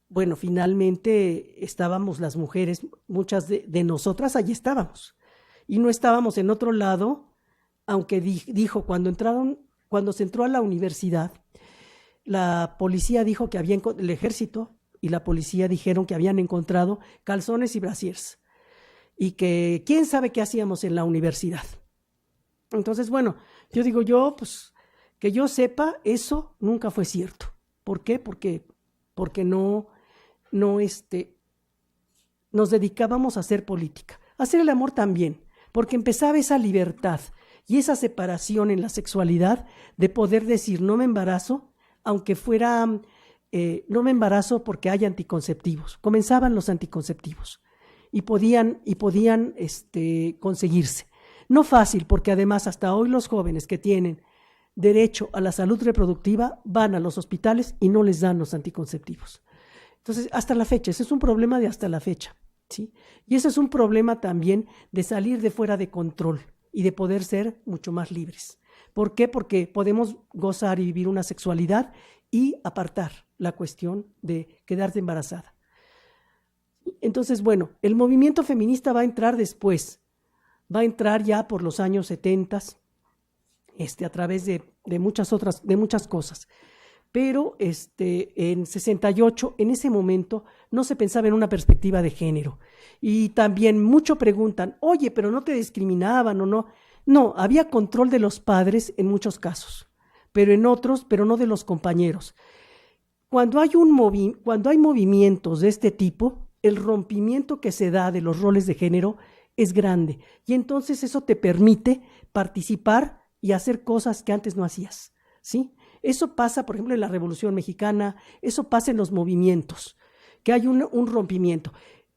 bueno, finalmente estábamos las mujeres, muchas de nosotras allí estábamos, y no estábamos en otro lado, aunque dijo, cuando se entró a la universidad, la policía dijo que el ejército y la policía dijeron que habían encontrado calzones y brasiers, y que quién sabe qué hacíamos en la universidad. Entonces, bueno, yo digo, pues, que yo sepa, eso nunca fue cierto. ¿Por qué? Porque no nos dedicábamos a hacer política. A hacer el amor también, porque empezaba esa libertad y esa separación en la sexualidad de poder decir: no me embarazo, aunque fuera, no me embarazo porque hay anticonceptivos. Comenzaban los anticonceptivos y podían conseguirse. No fácil, porque además hasta hoy los jóvenes que tienen derecho a la salud reproductiva van a los hospitales y no les dan los anticonceptivos. Entonces, hasta la fecha, ese es un problema de hasta la fecha, ¿sí? Y ese es un problema también de salir de fuera de control y de poder ser mucho más libres. ¿Por qué? Porque podemos gozar y vivir una sexualidad y apartar la cuestión de quedarse embarazada. Entonces, bueno, el movimiento feminista va a entrar después, va a entrar ya por los años 70, a través de muchas cosas. Pero en 68, en ese momento, no se pensaba en una perspectiva de género. Y también mucho preguntan, oye, pero no te discriminaban o no. No, había control de los padres en muchos casos, pero en otros, pero no de los compañeros. Cuando hay movimientos de este tipo, el rompimiento que se da de los roles de género es grande. Y entonces eso te permite participar y hacer cosas que antes no hacías, ¿sí? Eso pasa, por ejemplo, en la Revolución Mexicana, eso pasa en los movimientos, que hay un rompimiento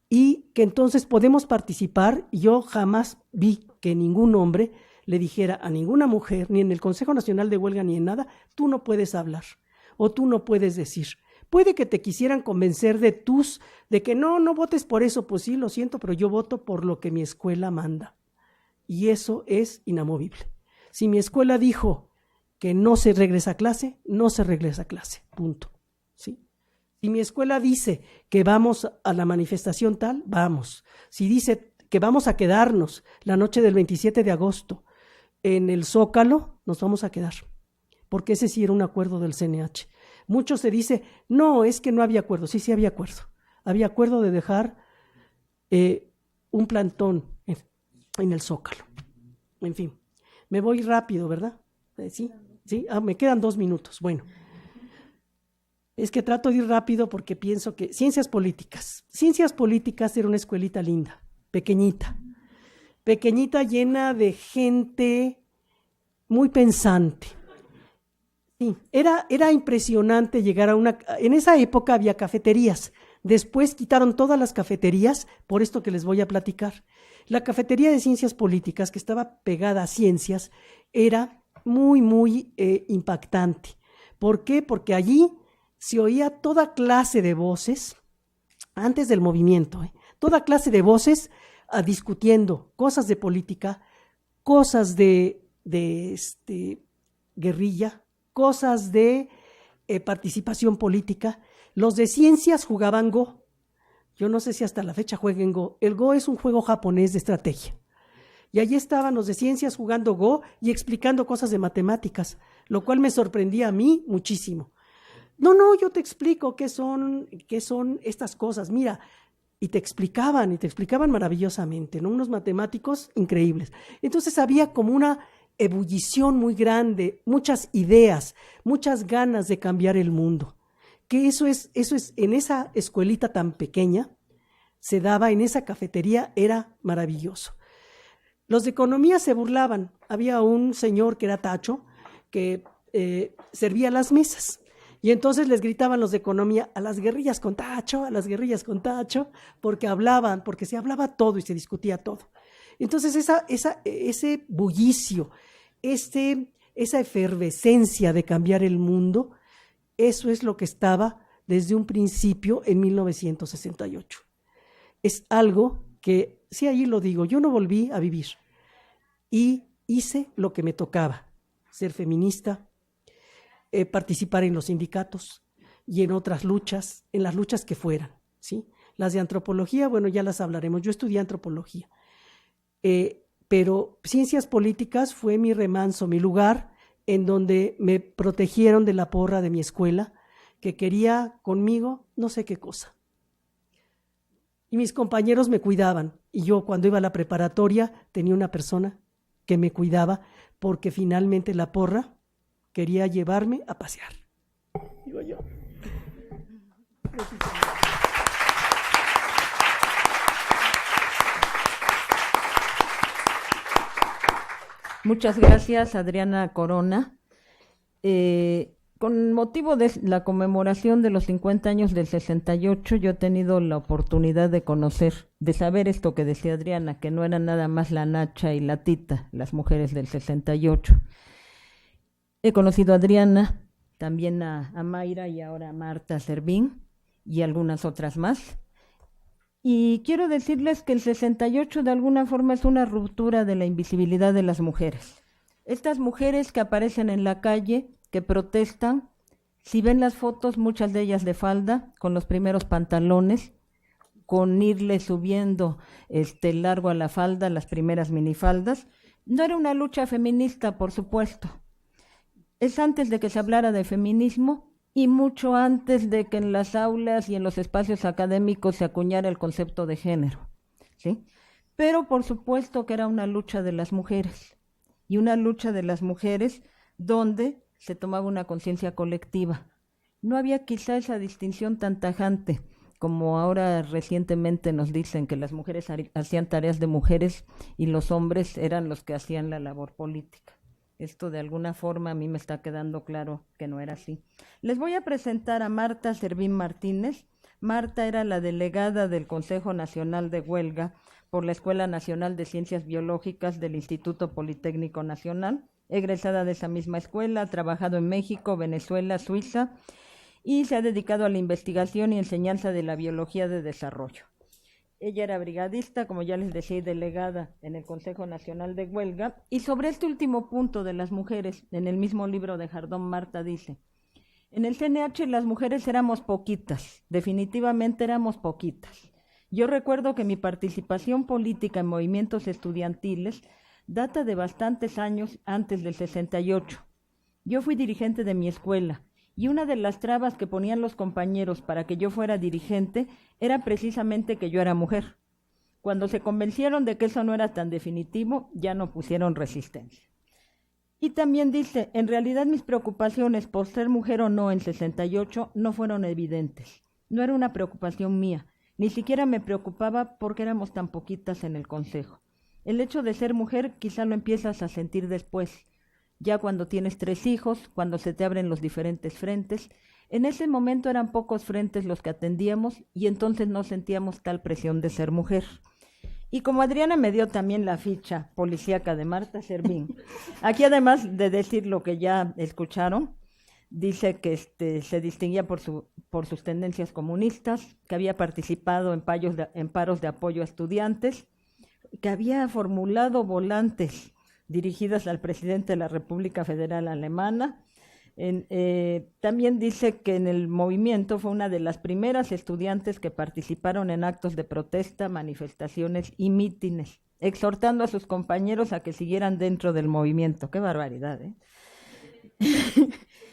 y que entonces podemos participar. Yo jamás vi que ningún hombre le dijera a ninguna mujer, ni en el Consejo Nacional de Huelga, ni en nada, tú no puedes hablar o tú no puedes decir. Puede que te quisieran convencer de que no votes por eso, pues sí, lo siento, pero yo voto por lo que mi escuela manda. Y eso es inamovible. Si mi escuela dijo que no se regresa a clase, no se regresa a clase, punto. ¿Sí? Si mi escuela dice que vamos a la manifestación tal, vamos. Si dice que vamos a quedarnos la noche del 27 de agosto en el Zócalo, nos vamos a quedar, porque ese sí era un acuerdo del CNH. Mucho se dice, no, es que no había acuerdo. Sí había acuerdo. Había acuerdo de dejar un plantón en el Zócalo. En fin, me voy rápido, ¿verdad? ¿Sí? Me quedan 2 minutos. Bueno, es que trato de ir rápido porque pienso que Ciencias Políticas era una escuelita linda, pequeñita, llena de gente muy pensante. Sí, era impresionante llegar en esa época había cafeterías, después quitaron todas las cafeterías por esto que les voy a platicar. La cafetería de Ciencias Políticas, que estaba pegada a Ciencias, era muy, muy impactante. ¿Por qué? Porque allí se oía toda clase de voces, antes del movimiento, toda clase de voces discutiendo cosas de política, cosas de guerrilla, cosas de participación política. Los de Ciencias jugaban Go. Yo no sé si hasta la fecha jueguen Go. El Go es un juego japonés de estrategia. Y allí estaban los de Ciencias jugando Go y explicando cosas de matemáticas, lo cual me sorprendía a mí muchísimo. No, yo te explico qué son estas cosas, mira, y te explicaban maravillosamente, ¿no? Unos matemáticos increíbles. Entonces había como una ebullición muy grande, muchas ideas, muchas ganas de cambiar el mundo. Que eso es en esa escuelita tan pequeña, se daba en esa cafetería, era maravilloso. Los de economía se burlaban. Había un señor que era Tacho, que servía las mesas. Y entonces les gritaban los de economía, a las guerrillas con Tacho, porque se hablaba todo y se discutía todo. Entonces ese bullicio, esa efervescencia de cambiar el mundo, eso es lo que estaba desde un principio en 1968. Es algo que, sí, ahí lo digo, yo no volví a vivir y hice lo que me tocaba, ser feminista, participar en los sindicatos y en otras luchas, en las luchas que fueran, ¿sí? Las de antropología, bueno, ya las hablaremos, yo estudié antropología, pero Ciencias Políticas fue mi remanso, mi lugar en donde me protegieron de la porra de mi escuela, que quería conmigo no sé qué cosa. Y mis compañeros me cuidaban, y yo cuando iba a la preparatoria tenía una persona que me cuidaba, porque finalmente la porra quería llevarme a pasear. Digo yo. Muchas gracias, Adriana Corona. Con motivo de la conmemoración de los 50 años del 68, yo he tenido la oportunidad de conocer, de saber esto que decía Adriana, que no eran nada más la Nacha y la Tita, las mujeres del 68. He conocido a Adriana, también a Mayra y ahora a Marta Servín y algunas otras más. Y quiero decirles que el 68 de alguna forma es una ruptura de la invisibilidad de las mujeres. Estas mujeres que aparecen en la calle, que protestan, si ven las fotos, muchas de ellas de falda, con los primeros pantalones, con irle subiendo largo a la falda, las primeras minifaldas. No era una lucha feminista, por supuesto. Es antes de que se hablara de feminismo y mucho antes de que en las aulas y en los espacios académicos se acuñara el concepto de género, ¿sí? Pero por supuesto que era una lucha de las mujeres, y una lucha de las mujeres donde se tomaba una conciencia colectiva. No había quizá esa distinción tan tajante como ahora recientemente nos dicen que las mujeres hacían tareas de mujeres y los hombres eran los que hacían la labor política. Esto de alguna forma a mí me está quedando claro que no era así. Les voy a presentar a Marta Servín Martínez. Marta era la delegada del Consejo Nacional de Huelga por la Escuela Nacional de Ciencias Biológicas del Instituto Politécnico Nacional, egresada de esa misma escuela, ha trabajado en México, Venezuela, Suiza, y se ha dedicado a la investigación y enseñanza de la biología de desarrollo. Ella era brigadista, como ya les decía, y delegada en el Consejo Nacional de Huelga. Y sobre este último punto de las mujeres, en el mismo libro de Jardón, Marta dice: en el CNH las mujeres éramos poquitas, definitivamente éramos poquitas. Yo recuerdo que mi participación política en movimientos estudiantiles data de bastantes años antes del 68. Yo fui dirigente de mi escuela, y una de las trabas que ponían los compañeros para que yo fuera dirigente era precisamente que yo era mujer. Cuando se convencieron de que eso no era tan definitivo, ya no pusieron resistencia. Y también dice, en realidad mis preocupaciones por ser mujer o no en 68 no fueron evidentes. No era una preocupación mía, ni siquiera me preocupaba porque éramos tan poquitas en el consejo. El hecho de ser mujer quizá lo empiezas a sentir después, ya cuando tienes 3 hijos, cuando se te abren los diferentes frentes. En ese momento eran pocos frentes los que atendíamos y entonces no sentíamos tal presión de ser mujer. Y como Adriana me dio también la ficha policíaca de Marta Servín, aquí además de decir lo que ya escucharon, dice que se distinguía por sus tendencias comunistas, que había participado en paros de apoyo a estudiantes, que había formulado volantes dirigidas al presidente de la República Federal Alemana. También dice que en el movimiento fue una de las primeras estudiantes que participaron en actos de protesta, manifestaciones y mítines, exhortando a sus compañeros a que siguieran dentro del movimiento. ¡Qué barbaridad!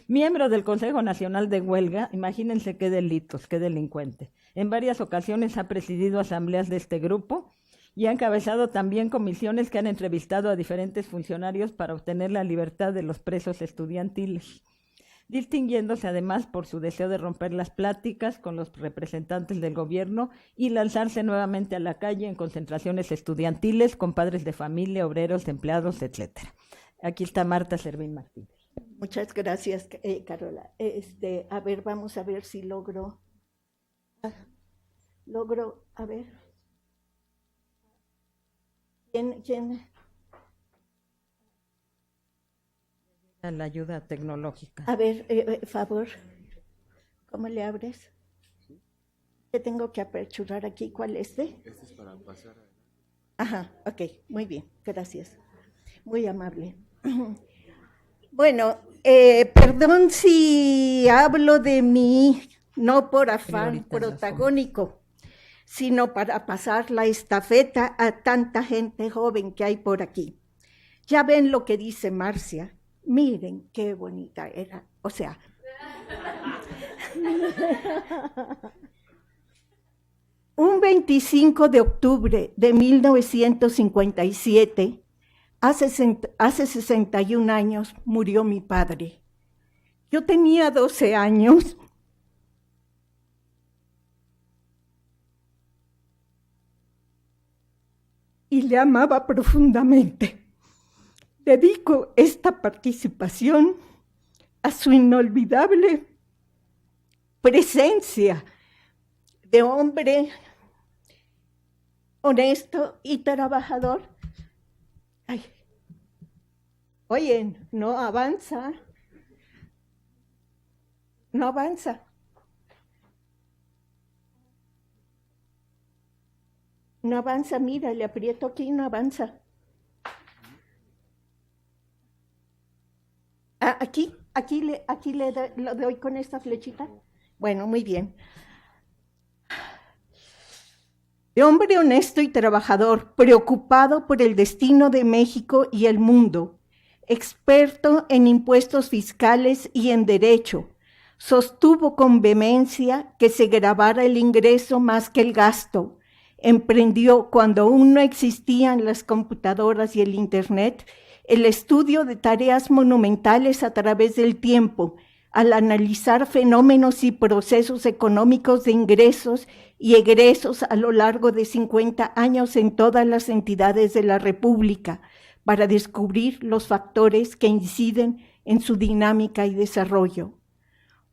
Miembro del Consejo Nacional de Huelga, imagínense qué delitos, qué delincuente. En varias ocasiones ha presidido asambleas de este grupo y ha encabezado también comisiones que han entrevistado a diferentes funcionarios para obtener la libertad de los presos estudiantiles, distinguiéndose además por su deseo de romper las pláticas con los representantes del gobierno y lanzarse nuevamente a la calle en concentraciones estudiantiles con padres de familia, obreros, empleados, etc. Aquí está Marta Servín Martínez. Muchas gracias, Carola. A ver, vamos a ver si logro, a ver. ¿Quién? La ayuda tecnológica. A ver, favor, ¿cómo le abres? Te tengo que aperturar aquí. ¿Cuál es este? Este es para pasar. Ajá, ok, muy bien, gracias. Muy amable. Bueno, perdón si hablo de mí, no por afán protagónico, sino para pasar la estafeta a tanta gente joven que hay por aquí. Ya ven lo que dice Marcia. Miren qué bonita era. O sea, un 25 de octubre de 1957, hace 61 años, murió mi padre. Yo tenía 12 años. Y le amaba profundamente. Dedico esta participación a su inolvidable presencia de hombre honesto y trabajador. Ay. Oye, no avanza. No avanza. No avanza, mira, le aprieto aquí, no avanza. Lo doy con esta flechita. Bueno, muy bien. De hombre honesto y trabajador, preocupado por el destino de México y el mundo, experto en impuestos fiscales y en derecho, sostuvo con vehemencia que se grabara el ingreso más que el gasto. Emprendió, cuando aún no existían las computadoras y el Internet, el estudio de tareas monumentales a través del tiempo, al analizar fenómenos y procesos económicos de ingresos y egresos a lo largo de 50 años en todas las entidades de la República, para descubrir los factores que inciden en su dinámica y desarrollo.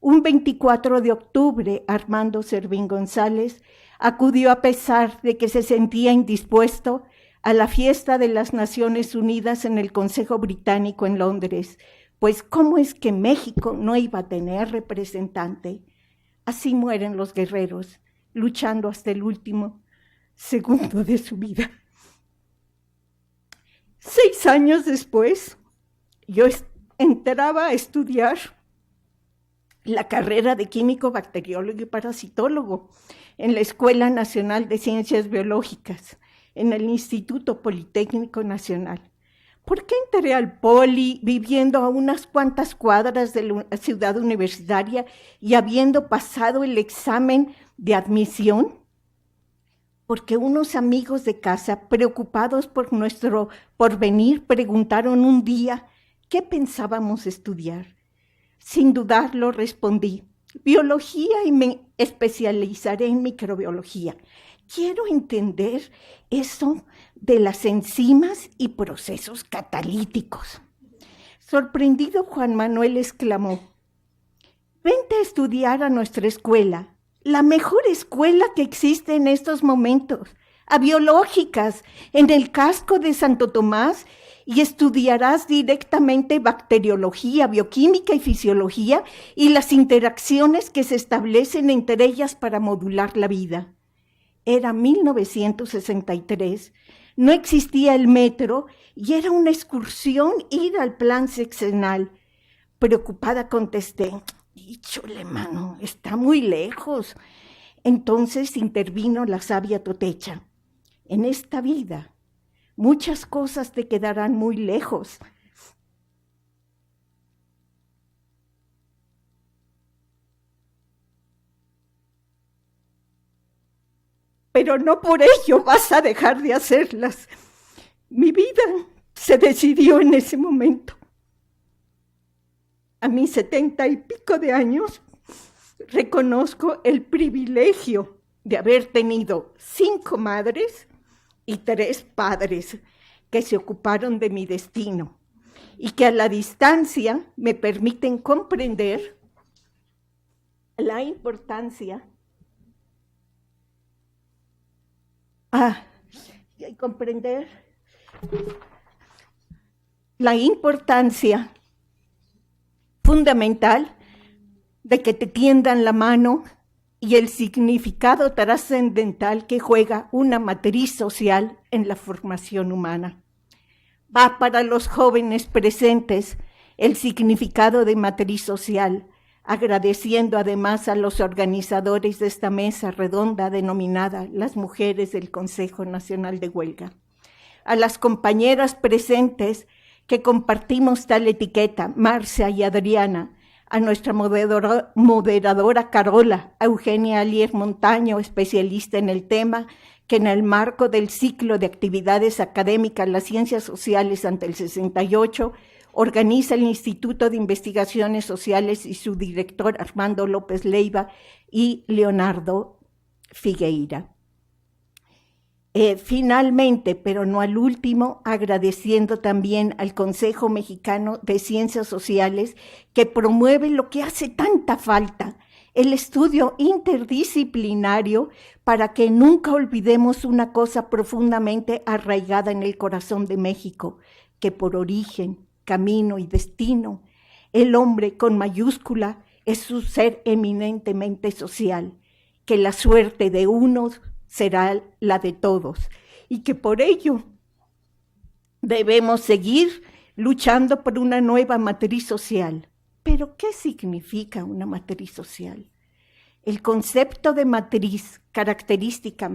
Un 24 de octubre, Armando Servín González acudió, a pesar de que se sentía indispuesto, a la fiesta de las Naciones Unidas en el Consejo Británico en Londres, pues ¿cómo es que México no iba a tener representante? Así mueren los guerreros, luchando hasta el último segundo de su vida. 6 años después, yo entraba a estudiar la carrera de químico, bacteriólogo y parasitólogo en la Escuela Nacional de Ciencias Biológicas, en el Instituto Politécnico Nacional. ¿Por qué entré al Poli viviendo a unas cuantas cuadras de la ciudad universitaria y habiendo pasado el examen de admisión? Porque unos amigos de casa, preocupados por nuestro porvenir, preguntaron un día qué pensábamos estudiar. Sin dudarlo respondí, biología, y me especializaré en microbiología. Quiero entender eso de las enzimas y procesos catalíticos. Sorprendido, Juan Manuel exclamó, vente a estudiar a nuestra escuela, la mejor escuela que existe en estos momentos, a biológicas, en el casco de Santo Tomás, y estudiarás directamente bacteriología, bioquímica y fisiología y las interacciones que se establecen entre ellas para modular la vida. Era 1963, no existía el metro y era una excursión ir al plan sexenal. Preocupada contesté, híjole, mano, está muy lejos. Entonces intervino la sabia Totecha. En esta vida, muchas cosas te quedarán muy lejos. Pero no por ello vas a dejar de hacerlas. Mi vida se decidió en ese momento. A mis 70 y pico de años, reconozco el privilegio de haber tenido 5 madres y 3 padres que se ocuparon de mi destino y que a la distancia me permiten comprender la importancia fundamental de que te tiendan la mano y el significado trascendental que juega una matriz social en la formación humana. Va para los jóvenes presentes el significado de matriz social, agradeciendo además a los organizadores de esta mesa redonda denominada Las Mujeres del Consejo Nacional de Huelga. A las compañeras presentes que compartimos tal etiqueta, Marcia y Adriana, a nuestra moderadora Carola, a Eugenia Alier Montaño, especialista en el tema, que en el marco del ciclo de actividades académicas Las Ciencias Sociales ante el 68, organiza el Instituto de Investigaciones Sociales y su director Armando López Leiva y Leonardo Figueira. Finalmente, pero no al último, agradeciendo también al Consejo Mexicano de Ciencias Sociales, que promueve lo que hace tanta falta, el estudio interdisciplinario, para que nunca olvidemos una cosa profundamente arraigada en el corazón de México, que por origen, camino y destino, el hombre con mayúscula es un ser eminentemente social, que la suerte de unos será la de todos y que por ello debemos seguir luchando por una nueva matriz social. ¿Pero qué significa una matriz social? El concepto de matriz, característica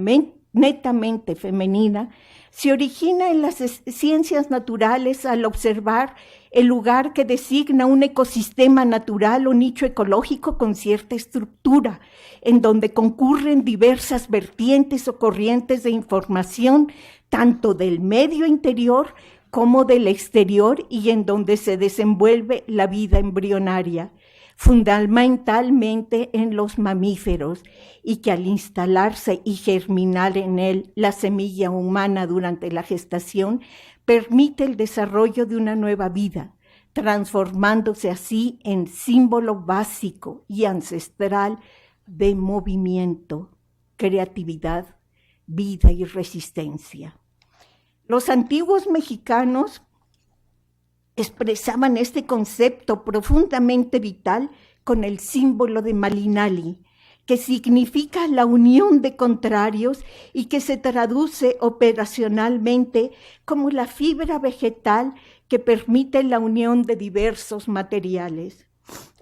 netamente femenina, se origina en las ciencias naturales al observar el lugar que designa un ecosistema natural o nicho ecológico con cierta estructura, en donde concurren diversas vertientes o corrientes de información, tanto del medio interior como del exterior, y en donde se desenvuelve la vida embrionaria, fundamentalmente en los mamíferos, y que al instalarse y germinar en él la semilla humana durante la gestación, permite el desarrollo de una nueva vida, transformándose así en símbolo básico y ancestral de movimiento, creatividad, vida y resistencia. Los antiguos mexicanos expresaban este concepto profundamente vital con el símbolo de Malinali, que significa la unión de contrarios y que se traduce operacionalmente como la fibra vegetal que permite la unión de diversos materiales.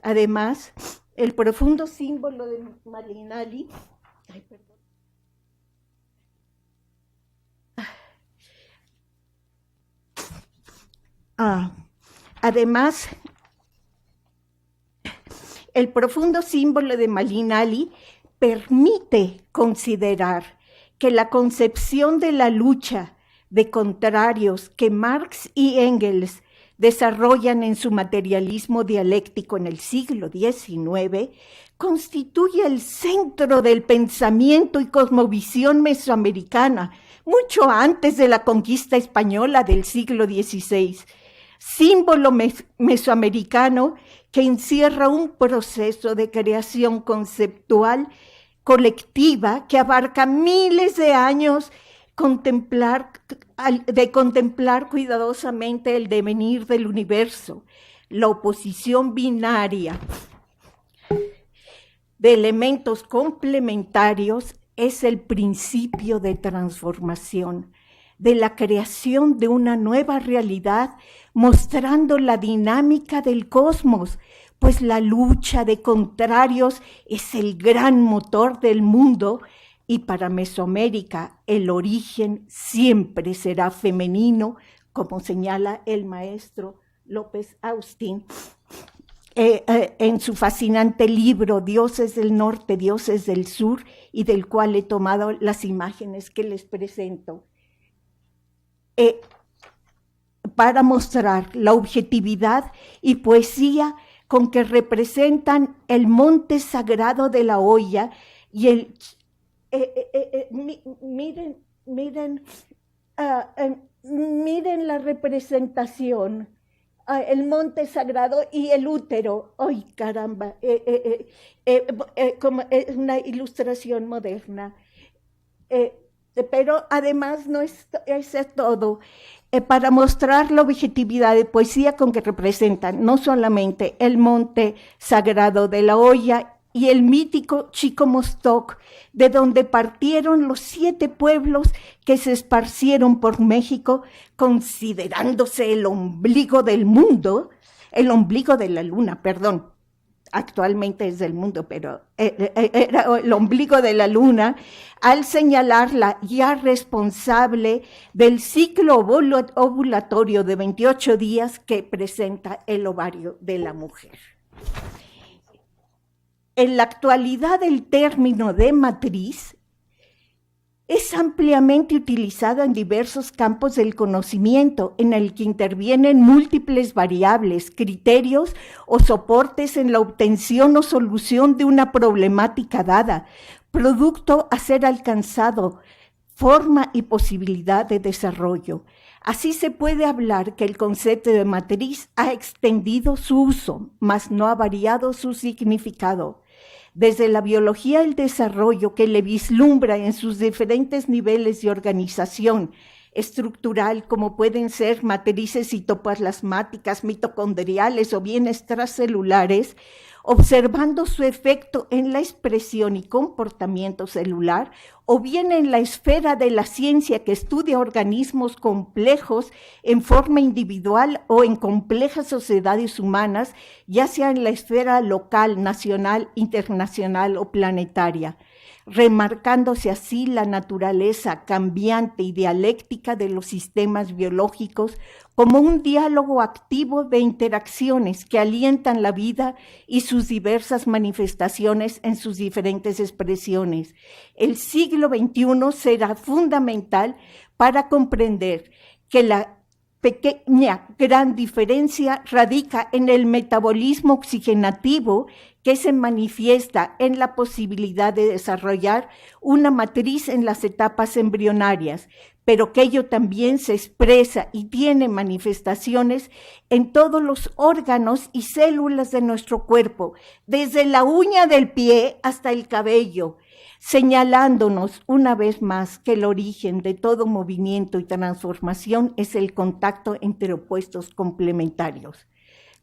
Además, el profundo símbolo de Malinali, Además, el profundo símbolo de Malinali permite considerar que la concepción de la lucha de contrarios que Marx y Engels desarrollan en su materialismo dialéctico en el siglo XIX constituye el centro del pensamiento y cosmovisión mesoamericana, mucho antes de la conquista española del siglo XVI. Símbolo mesoamericano que encierra un proceso de creación conceptual colectiva que abarca miles de años de contemplar cuidadosamente el devenir del universo, la oposición binaria de elementos complementarios es el principio de transformación, de la creación de una nueva realidad, mostrando la dinámica del cosmos, pues la lucha de contrarios es el gran motor del mundo, y para Mesoamérica el origen siempre será femenino, como señala el maestro López Austin en su fascinante libro Dioses del Norte, Dioses del Sur, y del cual he tomado las imágenes que les presento. Para mostrar la objetividad y poesía con que representan el monte sagrado de la olla y el... miren la representación, el monte sagrado y el útero. ¡Ay, caramba! Como es una ilustración moderna. Pero además no es todo. Para mostrar la objetividad de poesía con que representan no solamente el monte sagrado de la olla y el mítico Chicomostoc, de donde partieron los 7 pueblos que se esparcieron por México, considerándose el ombligo del mundo, el ombligo de la luna, perdón, actualmente es del mundo, pero era el ombligo de la luna, al señalarla ya responsable del ciclo ovulatorio de 28 días que presenta el ovario de la mujer. En la actualidad, el término de matriz es ampliamente utilizado en diversos campos del conocimiento, en el que intervienen múltiples variables, criterios o soportes en la obtención o solución de una problemática dada, producto a ser alcanzado, forma y posibilidad de desarrollo. Así se puede hablar que el concepto de matriz ha extendido su uso, mas no ha variado su significado. Desde la biología del desarrollo, que le vislumbra en sus diferentes niveles de organización estructural, como pueden ser matrices citoplasmáticas, mitocondriales o bien extracelulares, observando su efecto en la expresión y comportamiento celular, o bien en la esfera de la ciencia que estudia organismos complejos en forma individual o en complejas sociedades humanas, ya sea en la esfera local, nacional, internacional o planetaria, remarcándose así la naturaleza cambiante y dialéctica de los sistemas biológicos como un diálogo activo de interacciones que alientan la vida y sus diversas manifestaciones en sus diferentes expresiones. El siglo XXI será fundamental para comprender que la pequeña gran diferencia radica en el metabolismo oxigenativo que se manifiesta en la posibilidad de desarrollar una matriz en las etapas embrionarias, pero que ello también se expresa y tiene manifestaciones en todos los órganos y células de nuestro cuerpo, desde la uña del pie hasta el cabello, señalándonos una vez más que el origen de todo movimiento y transformación es el contacto entre opuestos complementarios.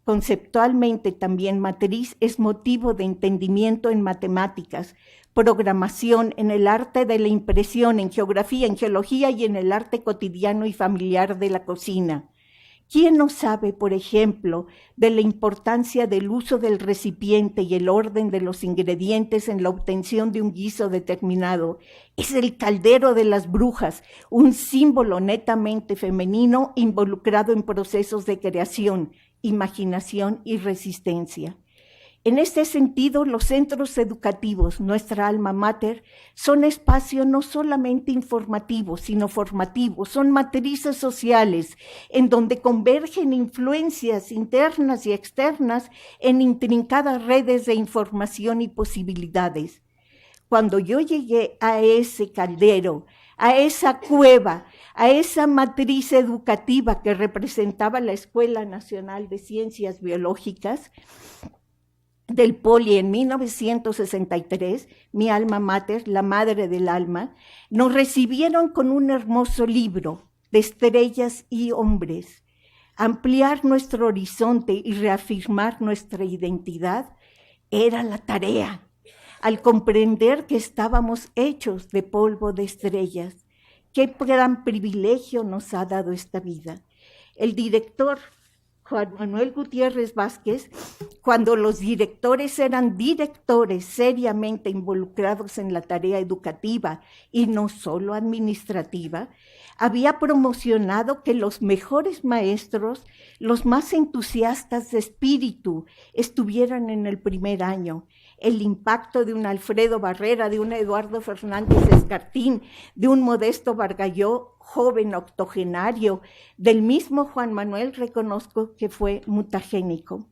Conceptualmente también matriz es motivo de entendimiento en matemáticas, programación, en el arte de la impresión, en geografía, en geología y en el arte cotidiano y familiar de la cocina. ¿Quién no sabe, por ejemplo, de la importancia del uso del recipiente y el orden de los ingredientes en la obtención de un guiso determinado? Es el caldero de las brujas, un símbolo netamente femenino involucrado en procesos de creación, imaginación y resistencia. En este sentido, los centros educativos, nuestra alma mater, son espacios no solamente informativos, sino formativos, son matrices sociales en donde convergen influencias internas y externas en intrincadas redes de información y posibilidades. Cuando yo llegué a ese caldero, a esa cueva, a esa matriz educativa que representaba la Escuela Nacional de Ciencias Biológicas del Poli en 1963, mi alma mater, la madre del alma, nos recibieron con un hermoso libro de estrellas y hombres. Ampliar nuestro horizonte y reafirmar nuestra identidad era la tarea, al comprender que estábamos hechos de polvo de estrellas. Qué gran privilegio nos ha dado esta vida. El director Juan Manuel Gutiérrez Vázquez, cuando los directores eran directores seriamente involucrados en la tarea educativa y no solo administrativa, había promocionado que los mejores maestros, los más entusiastas de espíritu, estuvieran en el primer año. El impacto de un Alfredo Barrera, de un Eduardo Fernández Escartín, de un Modesto Vargalló, joven octogenario, del mismo Juan Manuel, reconozco que fue mutagénico.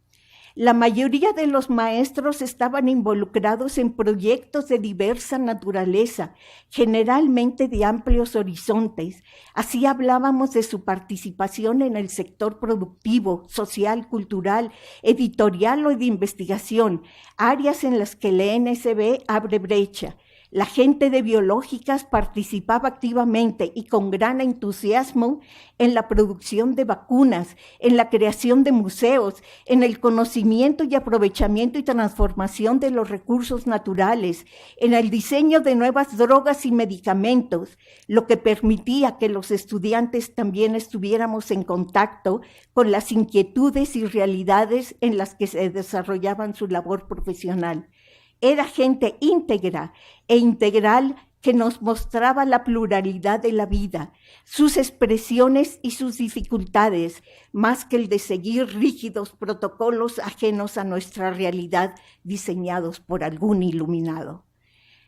La mayoría de los maestros estaban involucrados en proyectos de diversa naturaleza, generalmente de amplios horizontes. Así hablábamos de su participación en el sector productivo, social, cultural, editorial o de investigación, áreas en las que el ENSB abre brecha. La gente de biológicas participaba activamente y con gran entusiasmo en la producción de vacunas, en la creación de museos, en el conocimiento y aprovechamiento y transformación de los recursos naturales, en el diseño de nuevas drogas y medicamentos, lo que permitía que los estudiantes también estuviéramos en contacto con las inquietudes y realidades en las que se desarrollaban su labor profesional. Era gente íntegra e integral que nos mostraba la pluralidad de la vida, sus expresiones y sus dificultades, más que el de seguir rígidos protocolos ajenos a nuestra realidad diseñados por algún iluminado.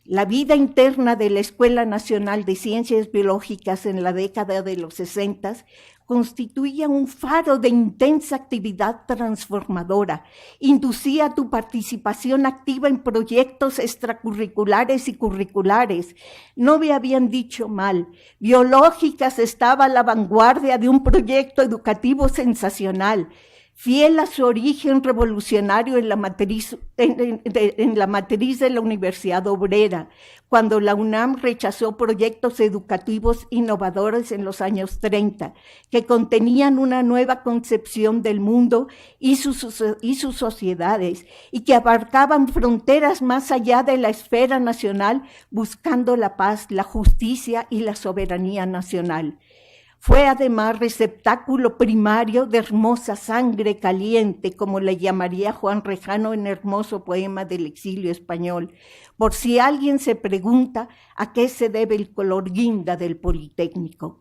La vida interna de la Escuela Nacional de Ciencias Biológicas en la década de los 60 constituía un faro de intensa actividad transformadora, inducía tu participación activa en proyectos extracurriculares y curriculares. No me habían dicho mal, Biológicas estaba a la vanguardia de un proyecto educativo sensacional. fiel a su origen revolucionario en la matriz de la Universidad Obrera, cuando la UNAM rechazó proyectos educativos innovadores en los años 30, que contenían una nueva concepción del mundo y sus sociedades, y que abarcaban fronteras más allá de la esfera nacional, buscando la paz, la justicia y la soberanía nacional. Fue además receptáculo primario de hermosa sangre caliente, como le llamaría Juan Rejano en hermoso poema del exilio español, por si alguien se pregunta a qué se debe el color guinda del Politécnico.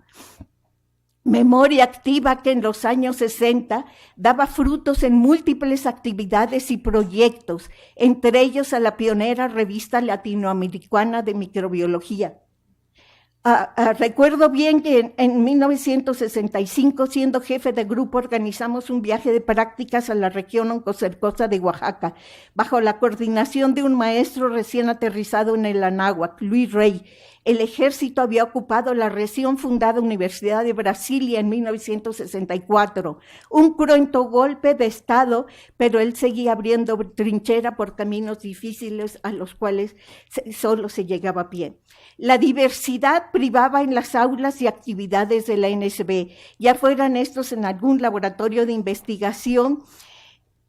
Memoria activa que en los años 60 daba frutos en múltiples actividades y proyectos, entre ellos a la pionera revista latinoamericana de microbiología. Recuerdo bien que en 1965, siendo jefe de grupo, organizamos un viaje de prácticas a la región oncocercosa de Oaxaca, bajo la coordinación de un maestro recién aterrizado en el Anáhuac, Luis Rey. El ejército había ocupado la recién fundada Universidad de Brasilia en 1964, un cruento golpe de Estado, pero él seguía abriendo trinchera por caminos difíciles a los cuales solo se llegaba a pie. La diversidad privaba en las aulas y actividades de la NSB, ya fueran estos en algún laboratorio de investigación,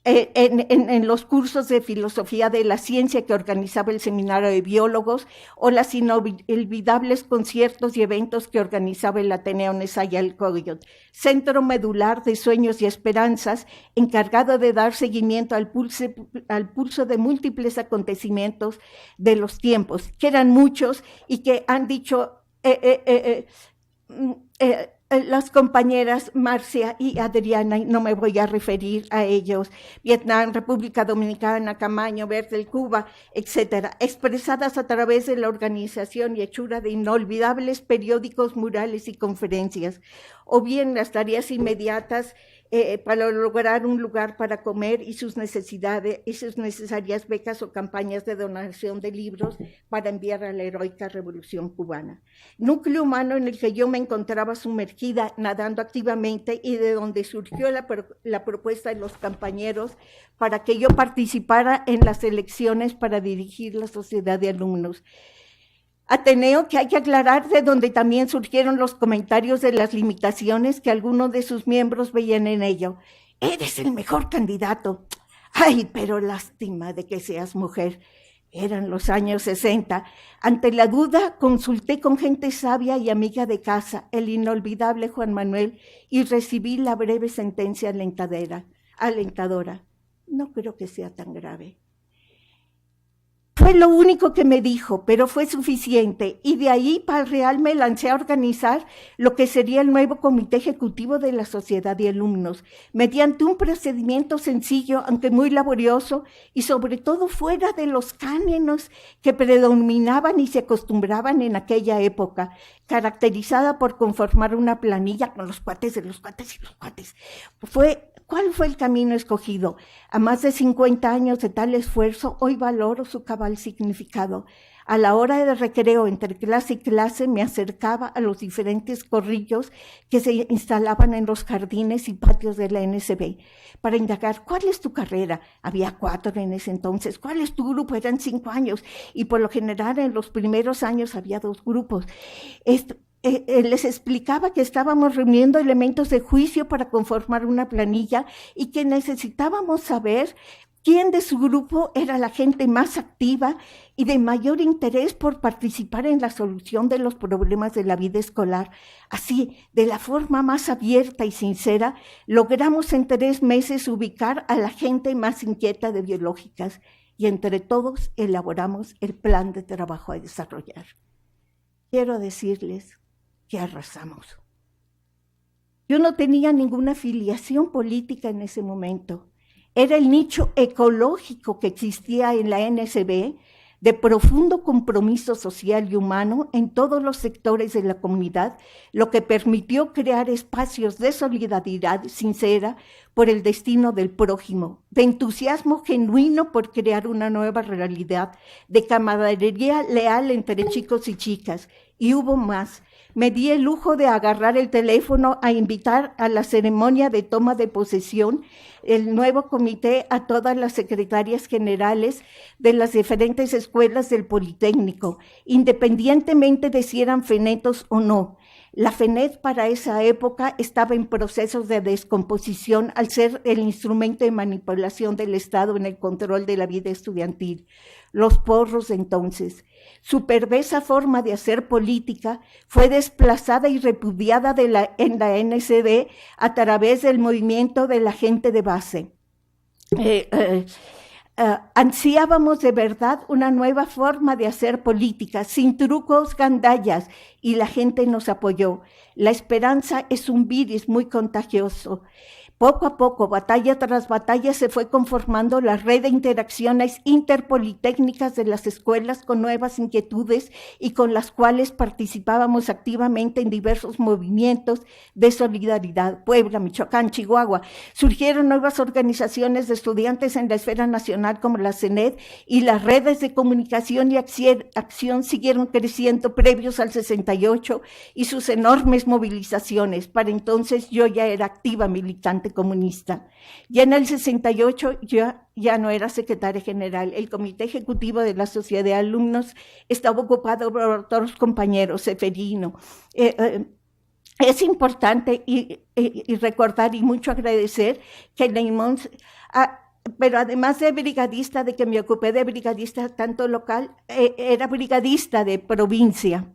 en los cursos de filosofía de la ciencia que organizaba el Seminario de Biólogos, o las inolvidables conciertos y eventos que organizaba el Ateneo Nezahualcóyotl, centro medular de sueños y esperanzas, encargado de dar seguimiento al pulso de múltiples acontecimientos de los tiempos, que eran muchos y que han dicho las compañeras Marcia y Adriana, y no me voy a referir a ellos, Vietnam, República Dominicana, Camaño, Bertel, Cuba, etcétera, expresadas a través de la organización y hechura de inolvidables periódicos, murales y conferencias, o bien las tareas inmediatas para lograr un lugar para comer y sus necesidades y sus necesarias becas o campañas de donación de libros para enviar a la heroica Revolución Cubana. Núcleo humano en el que yo me encontraba sumergida, nadando activamente, y de donde surgió la propuesta de los compañeros para que yo participara en las elecciones para dirigir la sociedad de alumnos. Ateneo, que hay que aclarar, de donde también surgieron los comentarios de las limitaciones que algunos de sus miembros veían en ello. Eres el mejor candidato. Ay, pero lástima de que seas mujer. Eran los años 60. Ante la duda, consulté con gente sabia y amiga de casa, el inolvidable Juan Manuel, y recibí la breve sentencia alentadora. No creo que sea tan grave. Fue lo único que me dijo, pero fue suficiente, y de ahí para el Real me lancé a organizar lo que sería el nuevo comité ejecutivo de la Sociedad de Alumnos, mediante un procedimiento sencillo, aunque muy laborioso, y sobre todo fuera de los cánones que predominaban y se acostumbraban en aquella época, caracterizada por conformar una planilla con los cuates de los cuates y los cuates. ¿Cuál fue el camino escogido? A más de 50 años de tal esfuerzo, hoy valoro su cabal significado. A la hora de recreo entre clase y clase me acercaba a los diferentes corrillos que se instalaban en los jardines y patios de la NSB para indagar ¿cuál es tu carrera? Había 4 en ese entonces. ¿Cuál es tu grupo? Eran 5 años y por lo general en los primeros años había 2 grupos. Les explicaba que estábamos reuniendo elementos de juicio para conformar una planilla y que necesitábamos saber quién de su grupo era la gente más activa y de mayor interés por participar en la solución de los problemas de la vida escolar. Así, de la forma más abierta y sincera, logramos en 3 meses ubicar a la gente más inquieta de biológicas y entre todos elaboramos el plan de trabajo a desarrollar. Quiero decirles que arrasamos. Yo no tenía ninguna afiliación política en ese momento. Era el nicho ecológico que existía en la NSB, de profundo compromiso social y humano en todos los sectores de la comunidad, lo que permitió crear espacios de solidaridad sincera por el destino del prójimo, de entusiasmo genuino por crear una nueva realidad, de camaradería leal entre chicos y chicas, y hubo más. me di el lujo de agarrar el teléfono a invitar a la ceremonia de toma de posesión el nuevo comité a todas las secretarias generales de las diferentes escuelas del Politécnico, independientemente de si eran fenetos o no. La FENET para esa época estaba en procesos de descomposición al ser el instrumento de manipulación del Estado en el control de la vida estudiantil. Los porros entonces. Su perversa forma de hacer política fue desplazada y repudiada en la NCD a través del movimiento de la gente de base. Ansiábamos de verdad una nueva forma de hacer política, sin trucos gandallas, y la gente nos apoyó. La esperanza es un virus muy contagioso. Poco a poco, batalla tras batalla, se fue conformando la red de interacciones interpolitécnicas de las escuelas con nuevas inquietudes y con las cuales participábamos activamente en diversos movimientos de solidaridad. Puebla, Michoacán, Chihuahua. Surgieron nuevas organizaciones de estudiantes en la esfera nacional como la CENED, y las redes de comunicación y acción siguieron creciendo previos al 68 y sus enormes movilizaciones. Para entonces yo ya era activa militante comunista. Ya en el 68 yo ya no era secretaria general. El comité ejecutivo de la Sociedad de Alumnos estaba ocupado por otros compañeros, Seferino. Es importante y recordar y mucho agradecer que Leymón, pero además de brigadista, de que me ocupé de brigadista tanto local, era brigadista de provincia,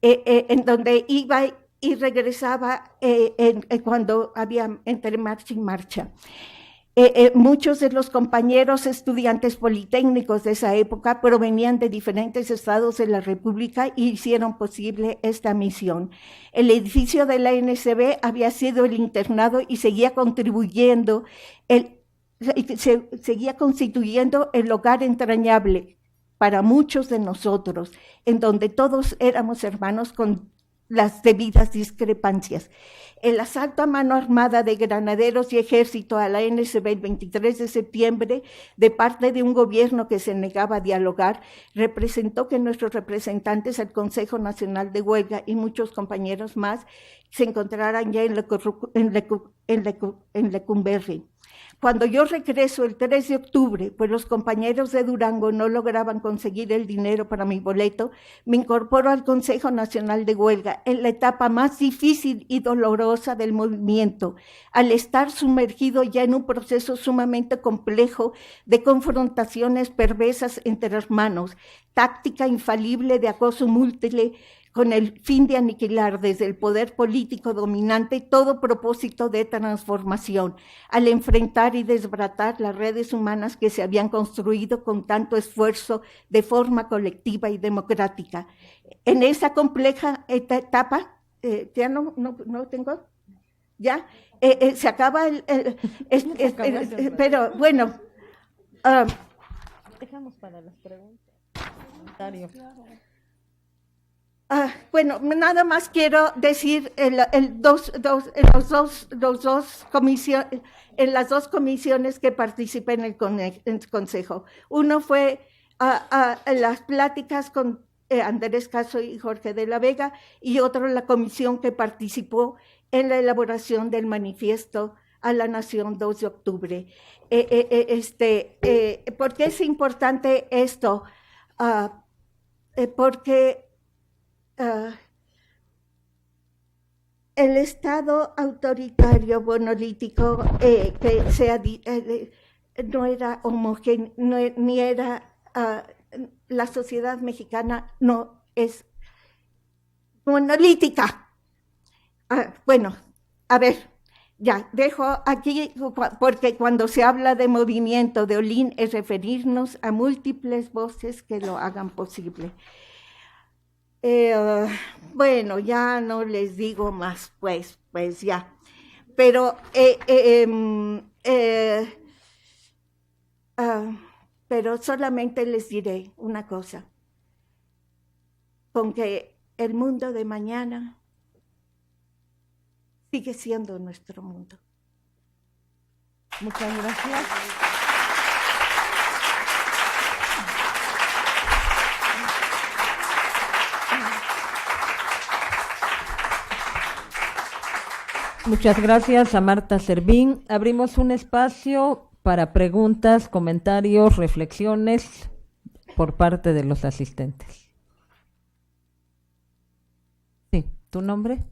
en donde iba y regresaba cuando había entre marcha y marcha. Muchos de los compañeros estudiantes politécnicos de esa época provenían de diferentes estados de la República y hicieron posible esta misión. El edificio de la NCB había sido el internado y seguía contribuyendo, seguía constituyendo el hogar entrañable para muchos de nosotros, en donde todos éramos hermanos con las debidas discrepancias. El asalto a mano armada de granaderos y ejército a la NCB el 23 de septiembre de parte de un gobierno que se negaba a dialogar representó que nuestros representantes al Consejo Nacional de Huelga y muchos compañeros más se encontraran ya en Lecumberri. Cuando yo regreso el 3 de octubre, pues los compañeros de Durango no lograban conseguir el dinero para mi boleto, me incorporo al Consejo Nacional de Huelga en la etapa más difícil y dolorosa del movimiento, al estar sumergido ya en un proceso sumamente complejo de confrontaciones perversas entre hermanos, táctica infalible de acoso múltiple, con el fin de aniquilar desde el poder político dominante todo propósito de transformación, al enfrentar y desbaratar las redes humanas que se habían construido con tanto esfuerzo de forma colectiva y democrática. En esa compleja etapa, ya no tengo, ya, se acaba pero bueno. Dejamos para las preguntas. Bueno, nada más quiero decir en las dos comisiones que participé en el Consejo. Uno fue las pláticas con Andrés Caso y Jorge de la Vega, y otro la comisión que participó en la elaboración del manifiesto a la Nación 2 de octubre. ¿Por qué es importante esto? Porque el Estado autoritario monolítico no era homogéneo, ni era la sociedad mexicana no es monolítica. Bueno, a ver, ya, dejo aquí, porque cuando se habla de movimiento de Olin es referirnos a múltiples voces que lo hagan posible. Bueno, ya no les digo más, pues ya. Pero solamente les diré una cosa, con que el mundo de mañana sigue siendo nuestro mundo. Muchas gracias. Muchas gracias a Marta Servín. Abrimos un espacio para preguntas, comentarios, reflexiones por parte de los asistentes. Sí, ¿tu nombre?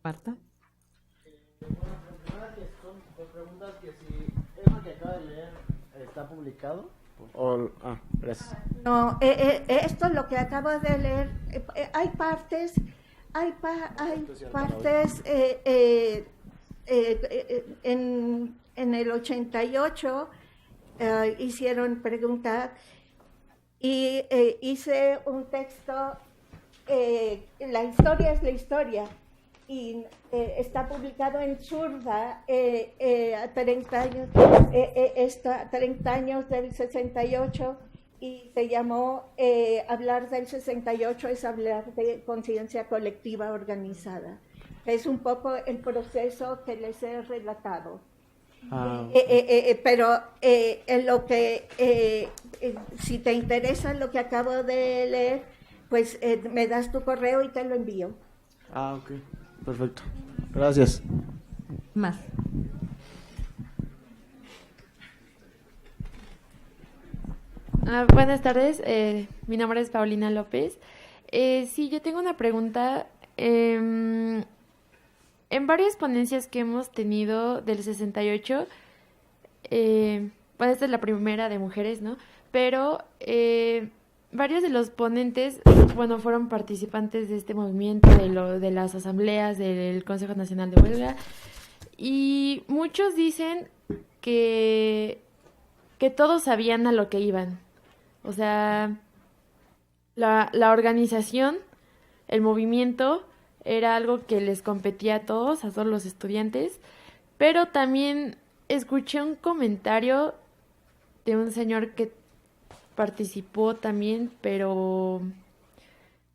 Marta. Preguntas que si eso que acaba de leer está publicado. Gracias. No, esto lo que acabo de leer, hay partes, en el 88 hicieron preguntas y hice un texto, la historia es la historia, y está publicado en Zurda a 30 años, 30 años del 68, y se llamó Hablar del 68 es hablar de conciencia colectiva organizada. Es un poco el proceso que les he relatado. Pero en lo que, si te interesa lo que acabo de leer, pues me das tu correo y te lo envío. Ok. Perfecto. Gracias. Más. Buenas tardes, mi nombre es Paulina López. Sí, yo tengo una pregunta. En varias ponencias que hemos tenido del 68, bueno, esta es la primera de mujeres, ¿no? Pero varios de los ponentes, bueno, fueron participantes de este movimiento, de las asambleas del Consejo Nacional de Huelga, y muchos dicen que todos sabían a lo que iban. O sea, la organización, el movimiento, era algo que les competía a todos los estudiantes, pero también escuché un comentario de un señor que participó también, pero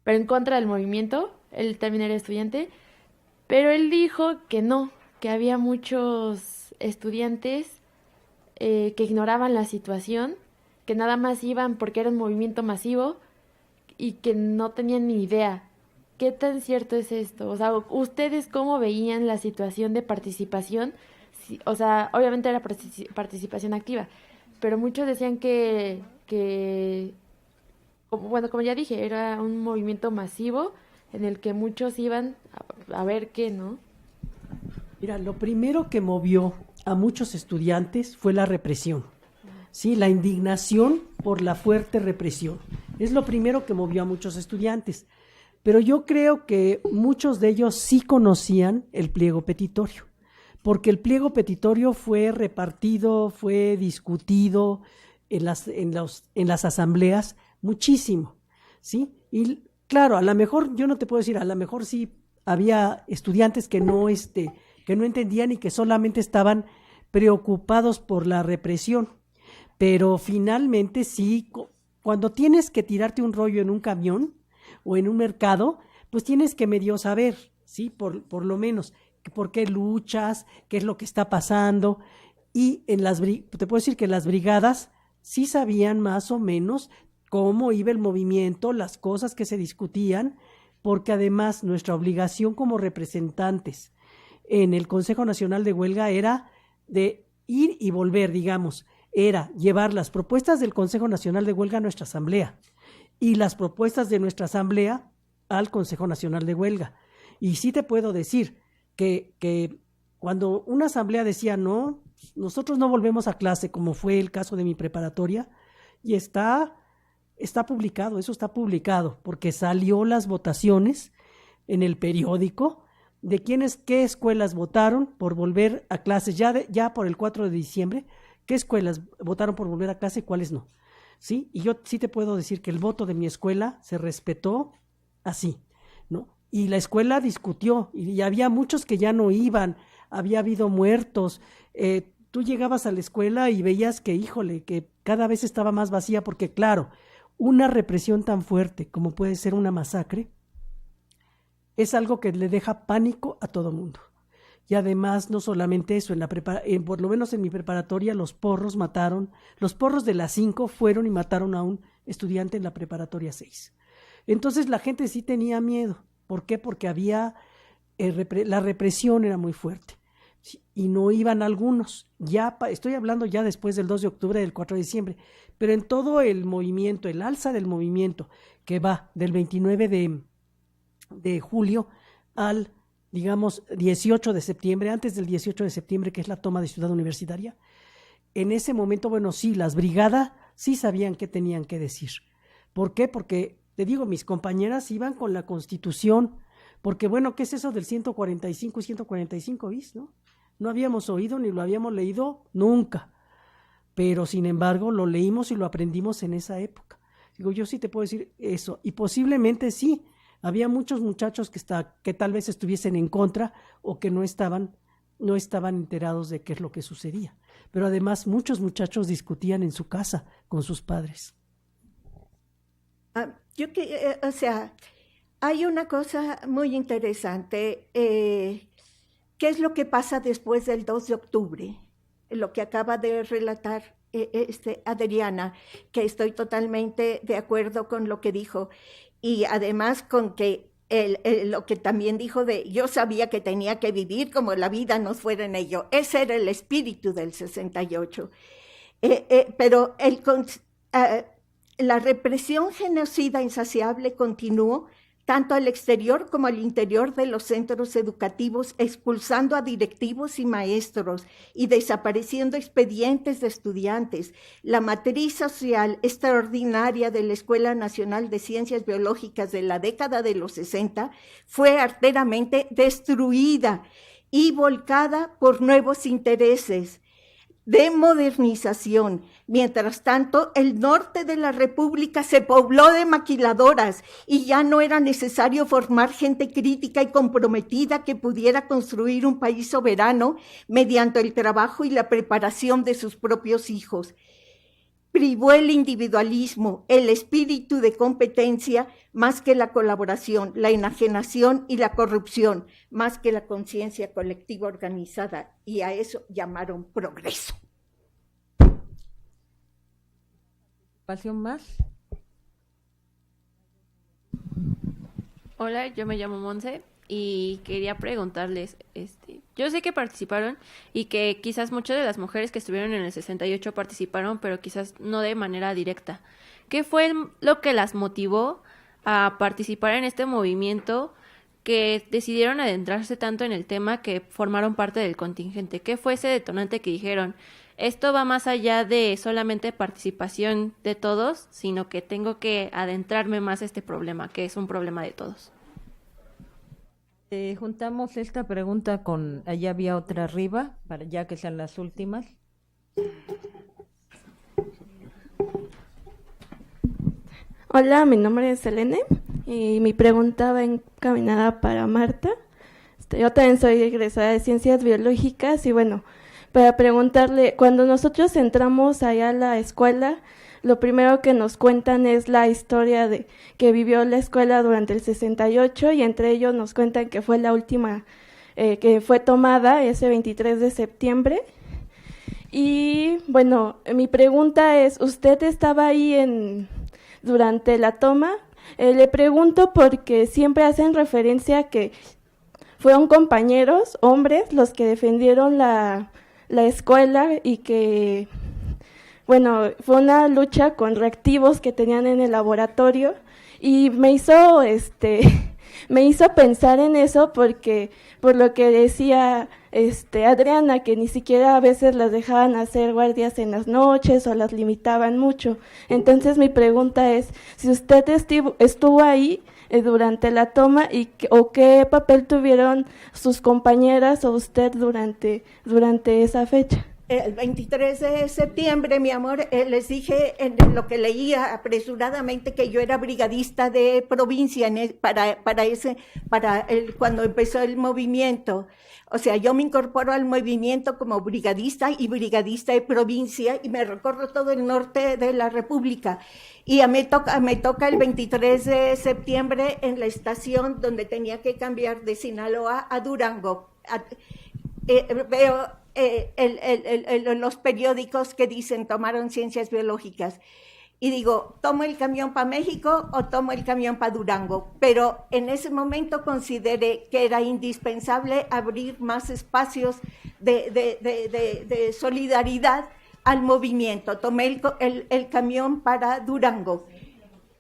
en contra del movimiento. Él también era estudiante, pero él dijo que no, que había muchos estudiantes que ignoraban la situación, que nada más iban porque era un movimiento masivo y que no tenían ni idea. ¿Qué tan cierto es esto? O sea, ¿ustedes cómo veían la situación de participación? Sí, o sea, obviamente era participación activa, pero muchos decían que bueno, como ya dije, era un movimiento masivo en el que muchos iban a ver qué, ¿no? Mira, lo primero que movió a muchos estudiantes fue la represión, ¿sí? La indignación por la fuerte represión. Es lo primero que movió a muchos estudiantes. Pero yo creo que muchos de ellos sí conocían el pliego petitorio, porque el pliego petitorio fue repartido, fue discutido en las asambleas muchísimo, ¿sí? Y claro, a lo mejor, yo no te puedo decir, a lo mejor sí había estudiantes que no entendían y que solamente estaban preocupados por la represión, pero finalmente sí, cuando tienes que tirarte un rollo en un camión o en un mercado, pues tienes que medio saber, ¿sí? Por lo menos, por qué luchas, qué es lo que está pasando, y te puedo decir que en las brigadas sí sabían más o menos cómo iba el movimiento, las cosas que se discutían, porque además nuestra obligación como representantes en el Consejo Nacional de Huelga era de ir y volver, digamos, era llevar las propuestas del Consejo Nacional de Huelga a nuestra asamblea y las propuestas de nuestra asamblea al Consejo Nacional de Huelga. Y sí te puedo decir que cuando una asamblea decía no, nosotros no volvemos a clase, como fue el caso de mi preparatoria, y está publicado, eso está publicado, porque salió las votaciones en el periódico de qué escuelas votaron por volver a clases, ya por el 4 de diciembre, qué escuelas votaron por volver a clase y cuáles no. ¿Sí? Y yo sí te puedo decir que el voto de mi escuela se respetó así, ¿no? Y la escuela discutió, y había muchos que ya no iban, había habido muertos. Tú llegabas a la escuela y veías que, híjole, que cada vez estaba más vacía, porque claro, una represión tan fuerte como puede ser una masacre es algo que le deja pánico a todo mundo. Y además, no solamente eso, por lo menos en mi preparatoria, los porros de las 5 fueron y mataron a un estudiante en la preparatoria 6. Entonces la gente sí tenía miedo. ¿Por qué? Porque había, la represión era muy fuerte y no iban algunos. Ya estoy hablando ya después del 2 de octubre, del 4 de diciembre, pero en todo el movimiento, el alza del movimiento que va del 29 de julio al, digamos, 18 de septiembre, antes del 18 de septiembre, que es la toma de Ciudad Universitaria, en ese momento, bueno, sí, las brigadas sí sabían qué tenían que decir. ¿Por qué? Porque, te digo, mis compañeras iban con la Constitución, porque, bueno, ¿qué es eso del 145 y 145 bis, no? No habíamos oído ni lo habíamos leído nunca, pero sin embargo lo leímos y lo aprendimos en esa época. Digo, yo sí te puedo decir eso, y posiblemente sí, había muchos muchachos que tal vez estuviesen en contra o que no estaban enterados de qué es lo que sucedía. Pero además muchos muchachos discutían en su casa con sus padres. O sea, hay una cosa muy interesante. ¿Qué es lo que pasa después del 2 de octubre? Lo que acaba de relatar Adriana, que estoy totalmente de acuerdo con lo que dijo, y además con que lo que también dijo de yo sabía que tenía que vivir como la vida nos fuera en ello. Ese era el espíritu del 68. Pero la represión genocida insaciable continuó tanto al exterior como al interior de los centros educativos, expulsando a directivos y maestros y desapareciendo expedientes de estudiantes. La matriz social extraordinaria de la Escuela Nacional de Ciencias Biológicas de la década de los 60 fue arteramente destruida y volcada por nuevos intereses de modernización. Mientras tanto, el norte de la República se pobló de maquiladoras y ya no era necesario formar gente crítica y comprometida que pudiera construir un país soberano mediante el trabajo y la preparación de sus propios hijos. Privó el individualismo, el espíritu de competencia, más que la colaboración, la enajenación y la corrupción, más que la conciencia colectiva organizada, y a eso llamaron progreso. ¿Más? Hola, yo me llamo Monse y quería preguntarles, yo sé que participaron y que quizás muchas de las mujeres que estuvieron en el 68 participaron, pero quizás no de manera directa. ¿Qué fue lo que las motivó a participar en este movimiento, que decidieron adentrarse tanto en el tema que formaron parte del contingente? ¿Qué fue ese detonante que dijeron, esto va más allá de solamente participación de todos, sino que tengo que adentrarme más a este problema, que es un problema de todos? Juntamos esta pregunta con, allá había otra arriba, para ya que sean las últimas. Hola, mi nombre es Selene y mi pregunta va encaminada para Marta. Yo también soy egresada de Ciencias Biológicas y bueno, para preguntarle, cuando nosotros entramos allá a la escuela, lo primero que nos cuentan es la historia de que vivió la escuela durante el 68 y entre ellos nos cuentan que fue la última que fue tomada ese 23 de septiembre. Y bueno, mi pregunta es, ¿usted estaba ahí durante la toma? Le pregunto porque siempre hacen referencia a que fueron compañeros, hombres, los que defendieron la escuela y que, bueno, fue una lucha con reactivos que tenían en el laboratorio y me hizo pensar en eso porque, por lo que decía Adriana, que ni siquiera a veces las dejaban hacer guardias en las noches o las limitaban mucho. Entonces mi pregunta es, si usted estuvo ahí durante la toma o qué papel tuvieron sus compañeras o usted durante esa fecha. El 23 de septiembre, mi amor, les dije en lo que leía apresuradamente que yo era brigadista de provincia cuando empezó el movimiento. O sea, yo me incorporo al movimiento como brigadista y brigadista de provincia y me recorro todo el norte de la República. Y me toca el 23 de septiembre en la estación donde tenía que cambiar de Sinaloa a Durango. Veo los periódicos que dicen tomaron Ciencias Biológicas y digo, ¿tomo el camión para México o tomo el camión para Durango? Pero en ese momento consideré que era indispensable abrir más espacios de solidaridad al movimiento. Tomé el camión para Durango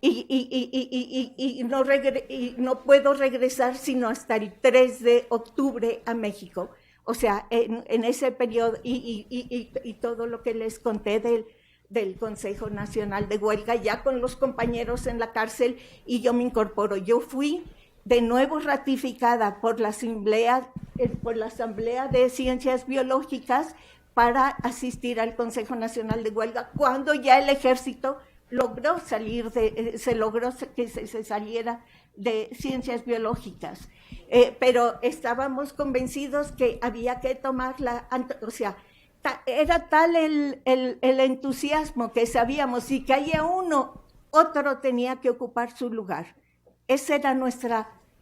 y no puedo regresar sino hasta el 3 de octubre a México. O sea, en ese periodo y todo lo que les conté del Consejo Nacional de Huelga, ya con los compañeros en la cárcel, y yo me incorporo. Yo fui de nuevo ratificada por la Asamblea de Ciencias Biológicas para asistir al Consejo Nacional de Huelga, cuando ya el ejército logró que se saliera de Ciencias Biológicas. Pero estábamos convencidos que había que tomarla, o sea, era tal el entusiasmo que sabíamos, si caía uno, otro tenía que ocupar su lugar. Ese era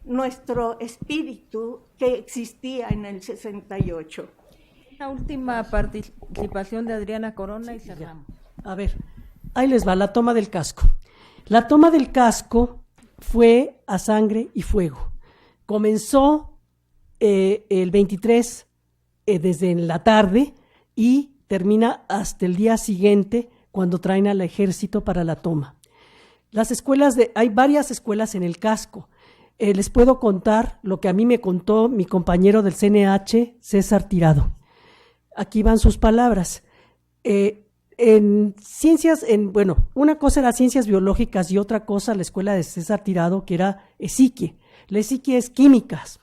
nuestro espíritu que existía en el 68. La última participación de Adriana Corona y cerramos. A ver, ahí les va la toma del casco. La toma del casco fue a sangre y fuego. Comenzó el 23 desde la tarde y termina hasta el día siguiente, cuando traen al ejército para la toma. Hay varias escuelas en el casco. Les puedo contar lo que a mí me contó mi compañero del CNH, César Tirado. Aquí van sus palabras. Una cosa era ciencias biológicas y otra cosa la escuela de César Tirado, que era ESIQUIE. La ESIQUIE es químicas.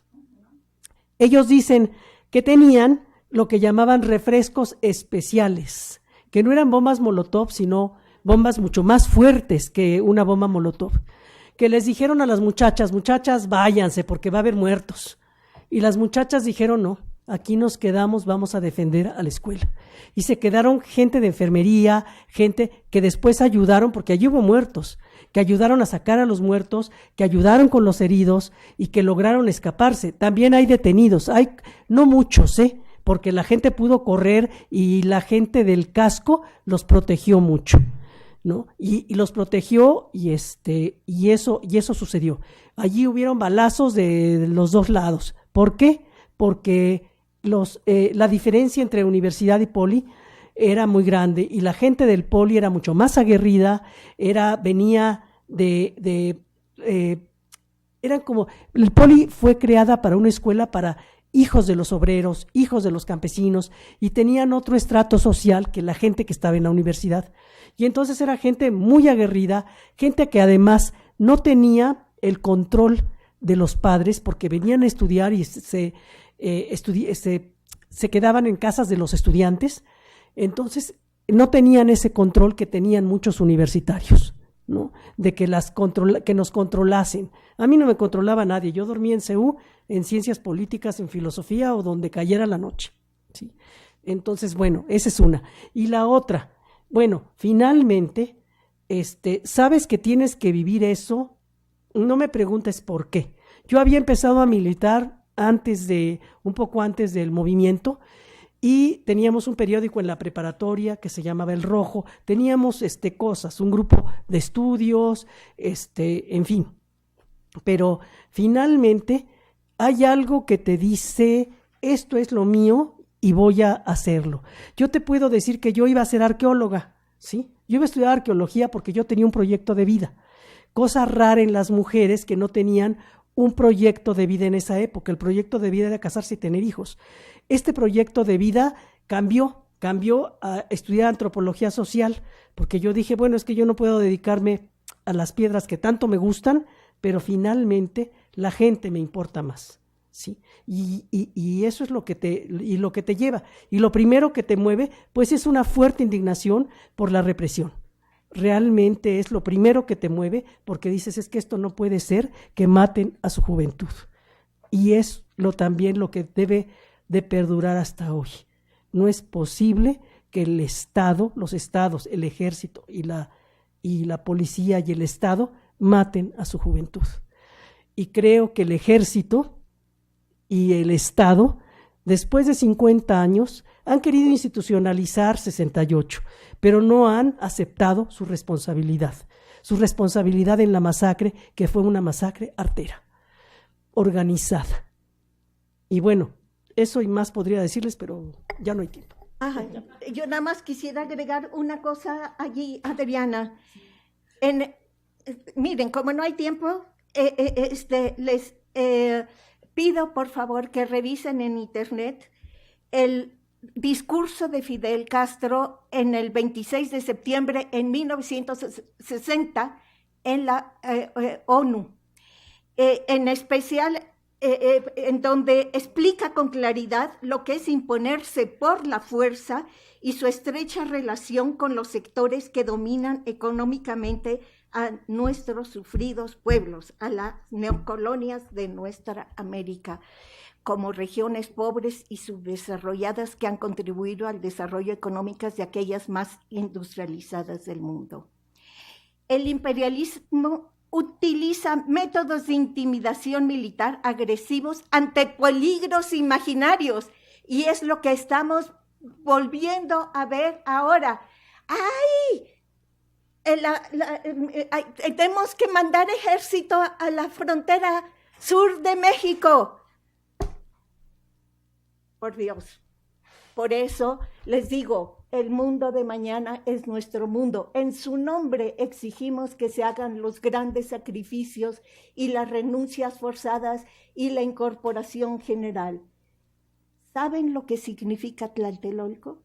Ellos dicen que tenían lo que llamaban refrescos especiales, que no eran bombas Molotov, sino bombas mucho más fuertes que una bomba Molotov, que les dijeron a las muchachas, váyanse porque va a haber muertos. Y las muchachas dijeron, no, aquí nos quedamos, vamos a defender a la escuela. Y se quedaron gente de enfermería, gente que después ayudaron, porque allí hubo muertos, que ayudaron a sacar a los muertos, que ayudaron con los heridos y que lograron escaparse. También hay detenidos, no muchos, porque la gente pudo correr y la gente del casco los protegió mucho, ¿no? Y los protegió y eso sucedió. Allí hubieron balazos de los dos lados. ¿Por qué? Porque la diferencia entre universidad y poli era muy grande y la gente del poli era mucho más aguerrida, eran como, el poli fue creada para una escuela para hijos de los obreros, hijos de los campesinos, y tenían otro estrato social que la gente que estaba en la universidad. Y entonces era gente muy aguerrida, gente que además no tenía el control de los padres porque venían a estudiar y se quedaban en casas de los estudiantes, entonces no tenían ese control que tenían muchos universitarios, ¿no? De que nos controlasen. A mí no me controlaba nadie, yo dormía en CEU, en ciencias políticas, en filosofía o donde cayera la noche, ¿sí? Entonces, bueno, esa es una. Y la otra, bueno, finalmente, sabes que tienes que vivir eso, no me preguntes por qué. Yo había empezado a militar un poco antes del movimiento, y teníamos un periódico en la preparatoria que se llamaba El Rojo, teníamos cosas, un grupo de estudios, en fin, pero finalmente hay algo que te dice, esto es lo mío y voy a hacerlo. Yo te puedo decir que yo iba a ser arqueóloga, ¿sí? Yo iba a estudiar arqueología porque yo tenía un proyecto de vida, cosa rara en las mujeres que no tenían un proyecto de vida en esa época. El proyecto de vida era casarse y tener hijos. Este proyecto de vida cambió a estudiar antropología social, porque yo dije, bueno, es que yo no puedo dedicarme a las piedras que tanto me gustan, pero finalmente la gente me importa más, ¿sí? Y eso es lo que te lleva. Y lo primero que te mueve, pues es una fuerte indignación por la represión. Realmente es lo primero que te mueve, porque dices, es que esto no puede ser que maten a su juventud. Y es también lo que debe de perdurar hasta hoy. No es posible que el Estado, los estados, el ejército y la policía y el Estado maten a su juventud. Y creo que el ejército y el Estado después de 50 años, han querido institucionalizar 68, pero no han aceptado su responsabilidad en la masacre, que fue una masacre artera, organizada. Y bueno, eso y más podría decirles, pero ya no hay tiempo. Yo nada más quisiera agregar una cosa allí, Adriana. Miren, como no hay tiempo, les pido por favor que revisen en internet el discurso de Fidel Castro en el 26 de septiembre en 1960 en la ONU. En especial, en donde explica con claridad lo que es imponerse por la fuerza y su estrecha relación con los sectores que dominan económicamente a nuestros sufridos pueblos, a las neocolonias de nuestra América, como regiones pobres y subdesarrolladas que han contribuido al desarrollo económico de aquellas más industrializadas del mundo. El imperialismo utiliza métodos de intimidación militar agresivos ante peligros imaginarios, y es lo que estamos volviendo a ver ahora. ¡Ay! Tenemos que mandar ejército a la frontera sur de México. Por Dios. Por eso les digo, el mundo de mañana es nuestro mundo. En su nombre exigimos que se hagan los grandes sacrificios y las renuncias forzadas y la incorporación general. ¿Saben lo que significa Tlatelolco?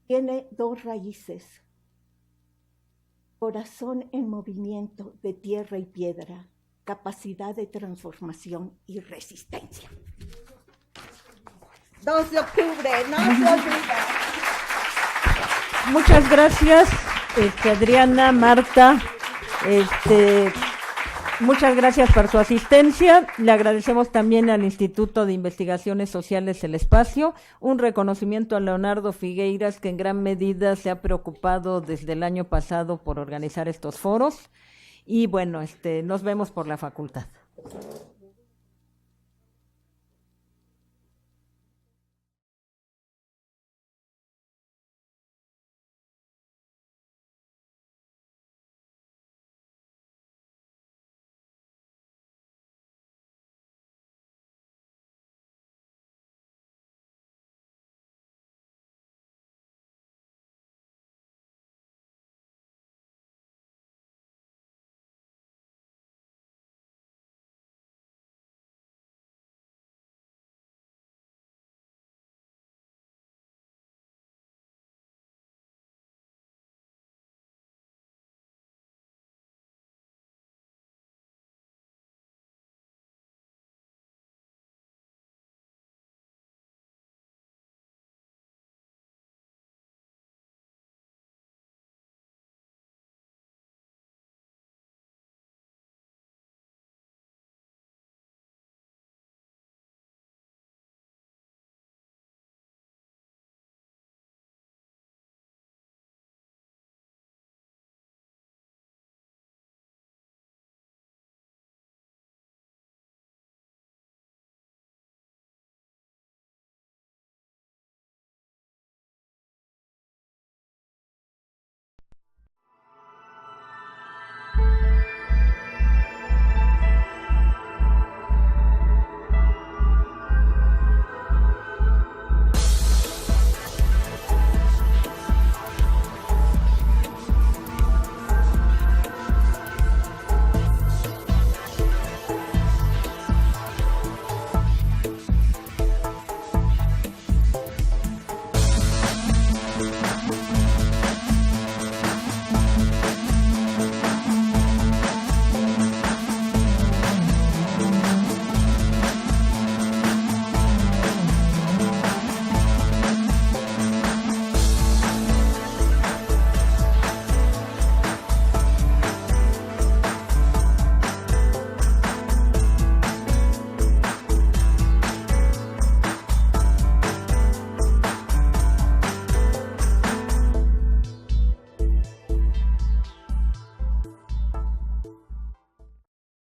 Tiene dos raíces: corazón en movimiento de tierra y piedra, capacidad de transformación y resistencia. 2 de octubre, no se olvida. Muchas gracias, Adriana, Marta, muchas gracias por su asistencia. Le agradecemos también al Instituto de Investigaciones Sociales El Espacio, un reconocimiento a Leonardo Figueiras, que en gran medida se ha preocupado desde el año pasado por organizar estos foros. Y bueno, nos vemos por la facultad.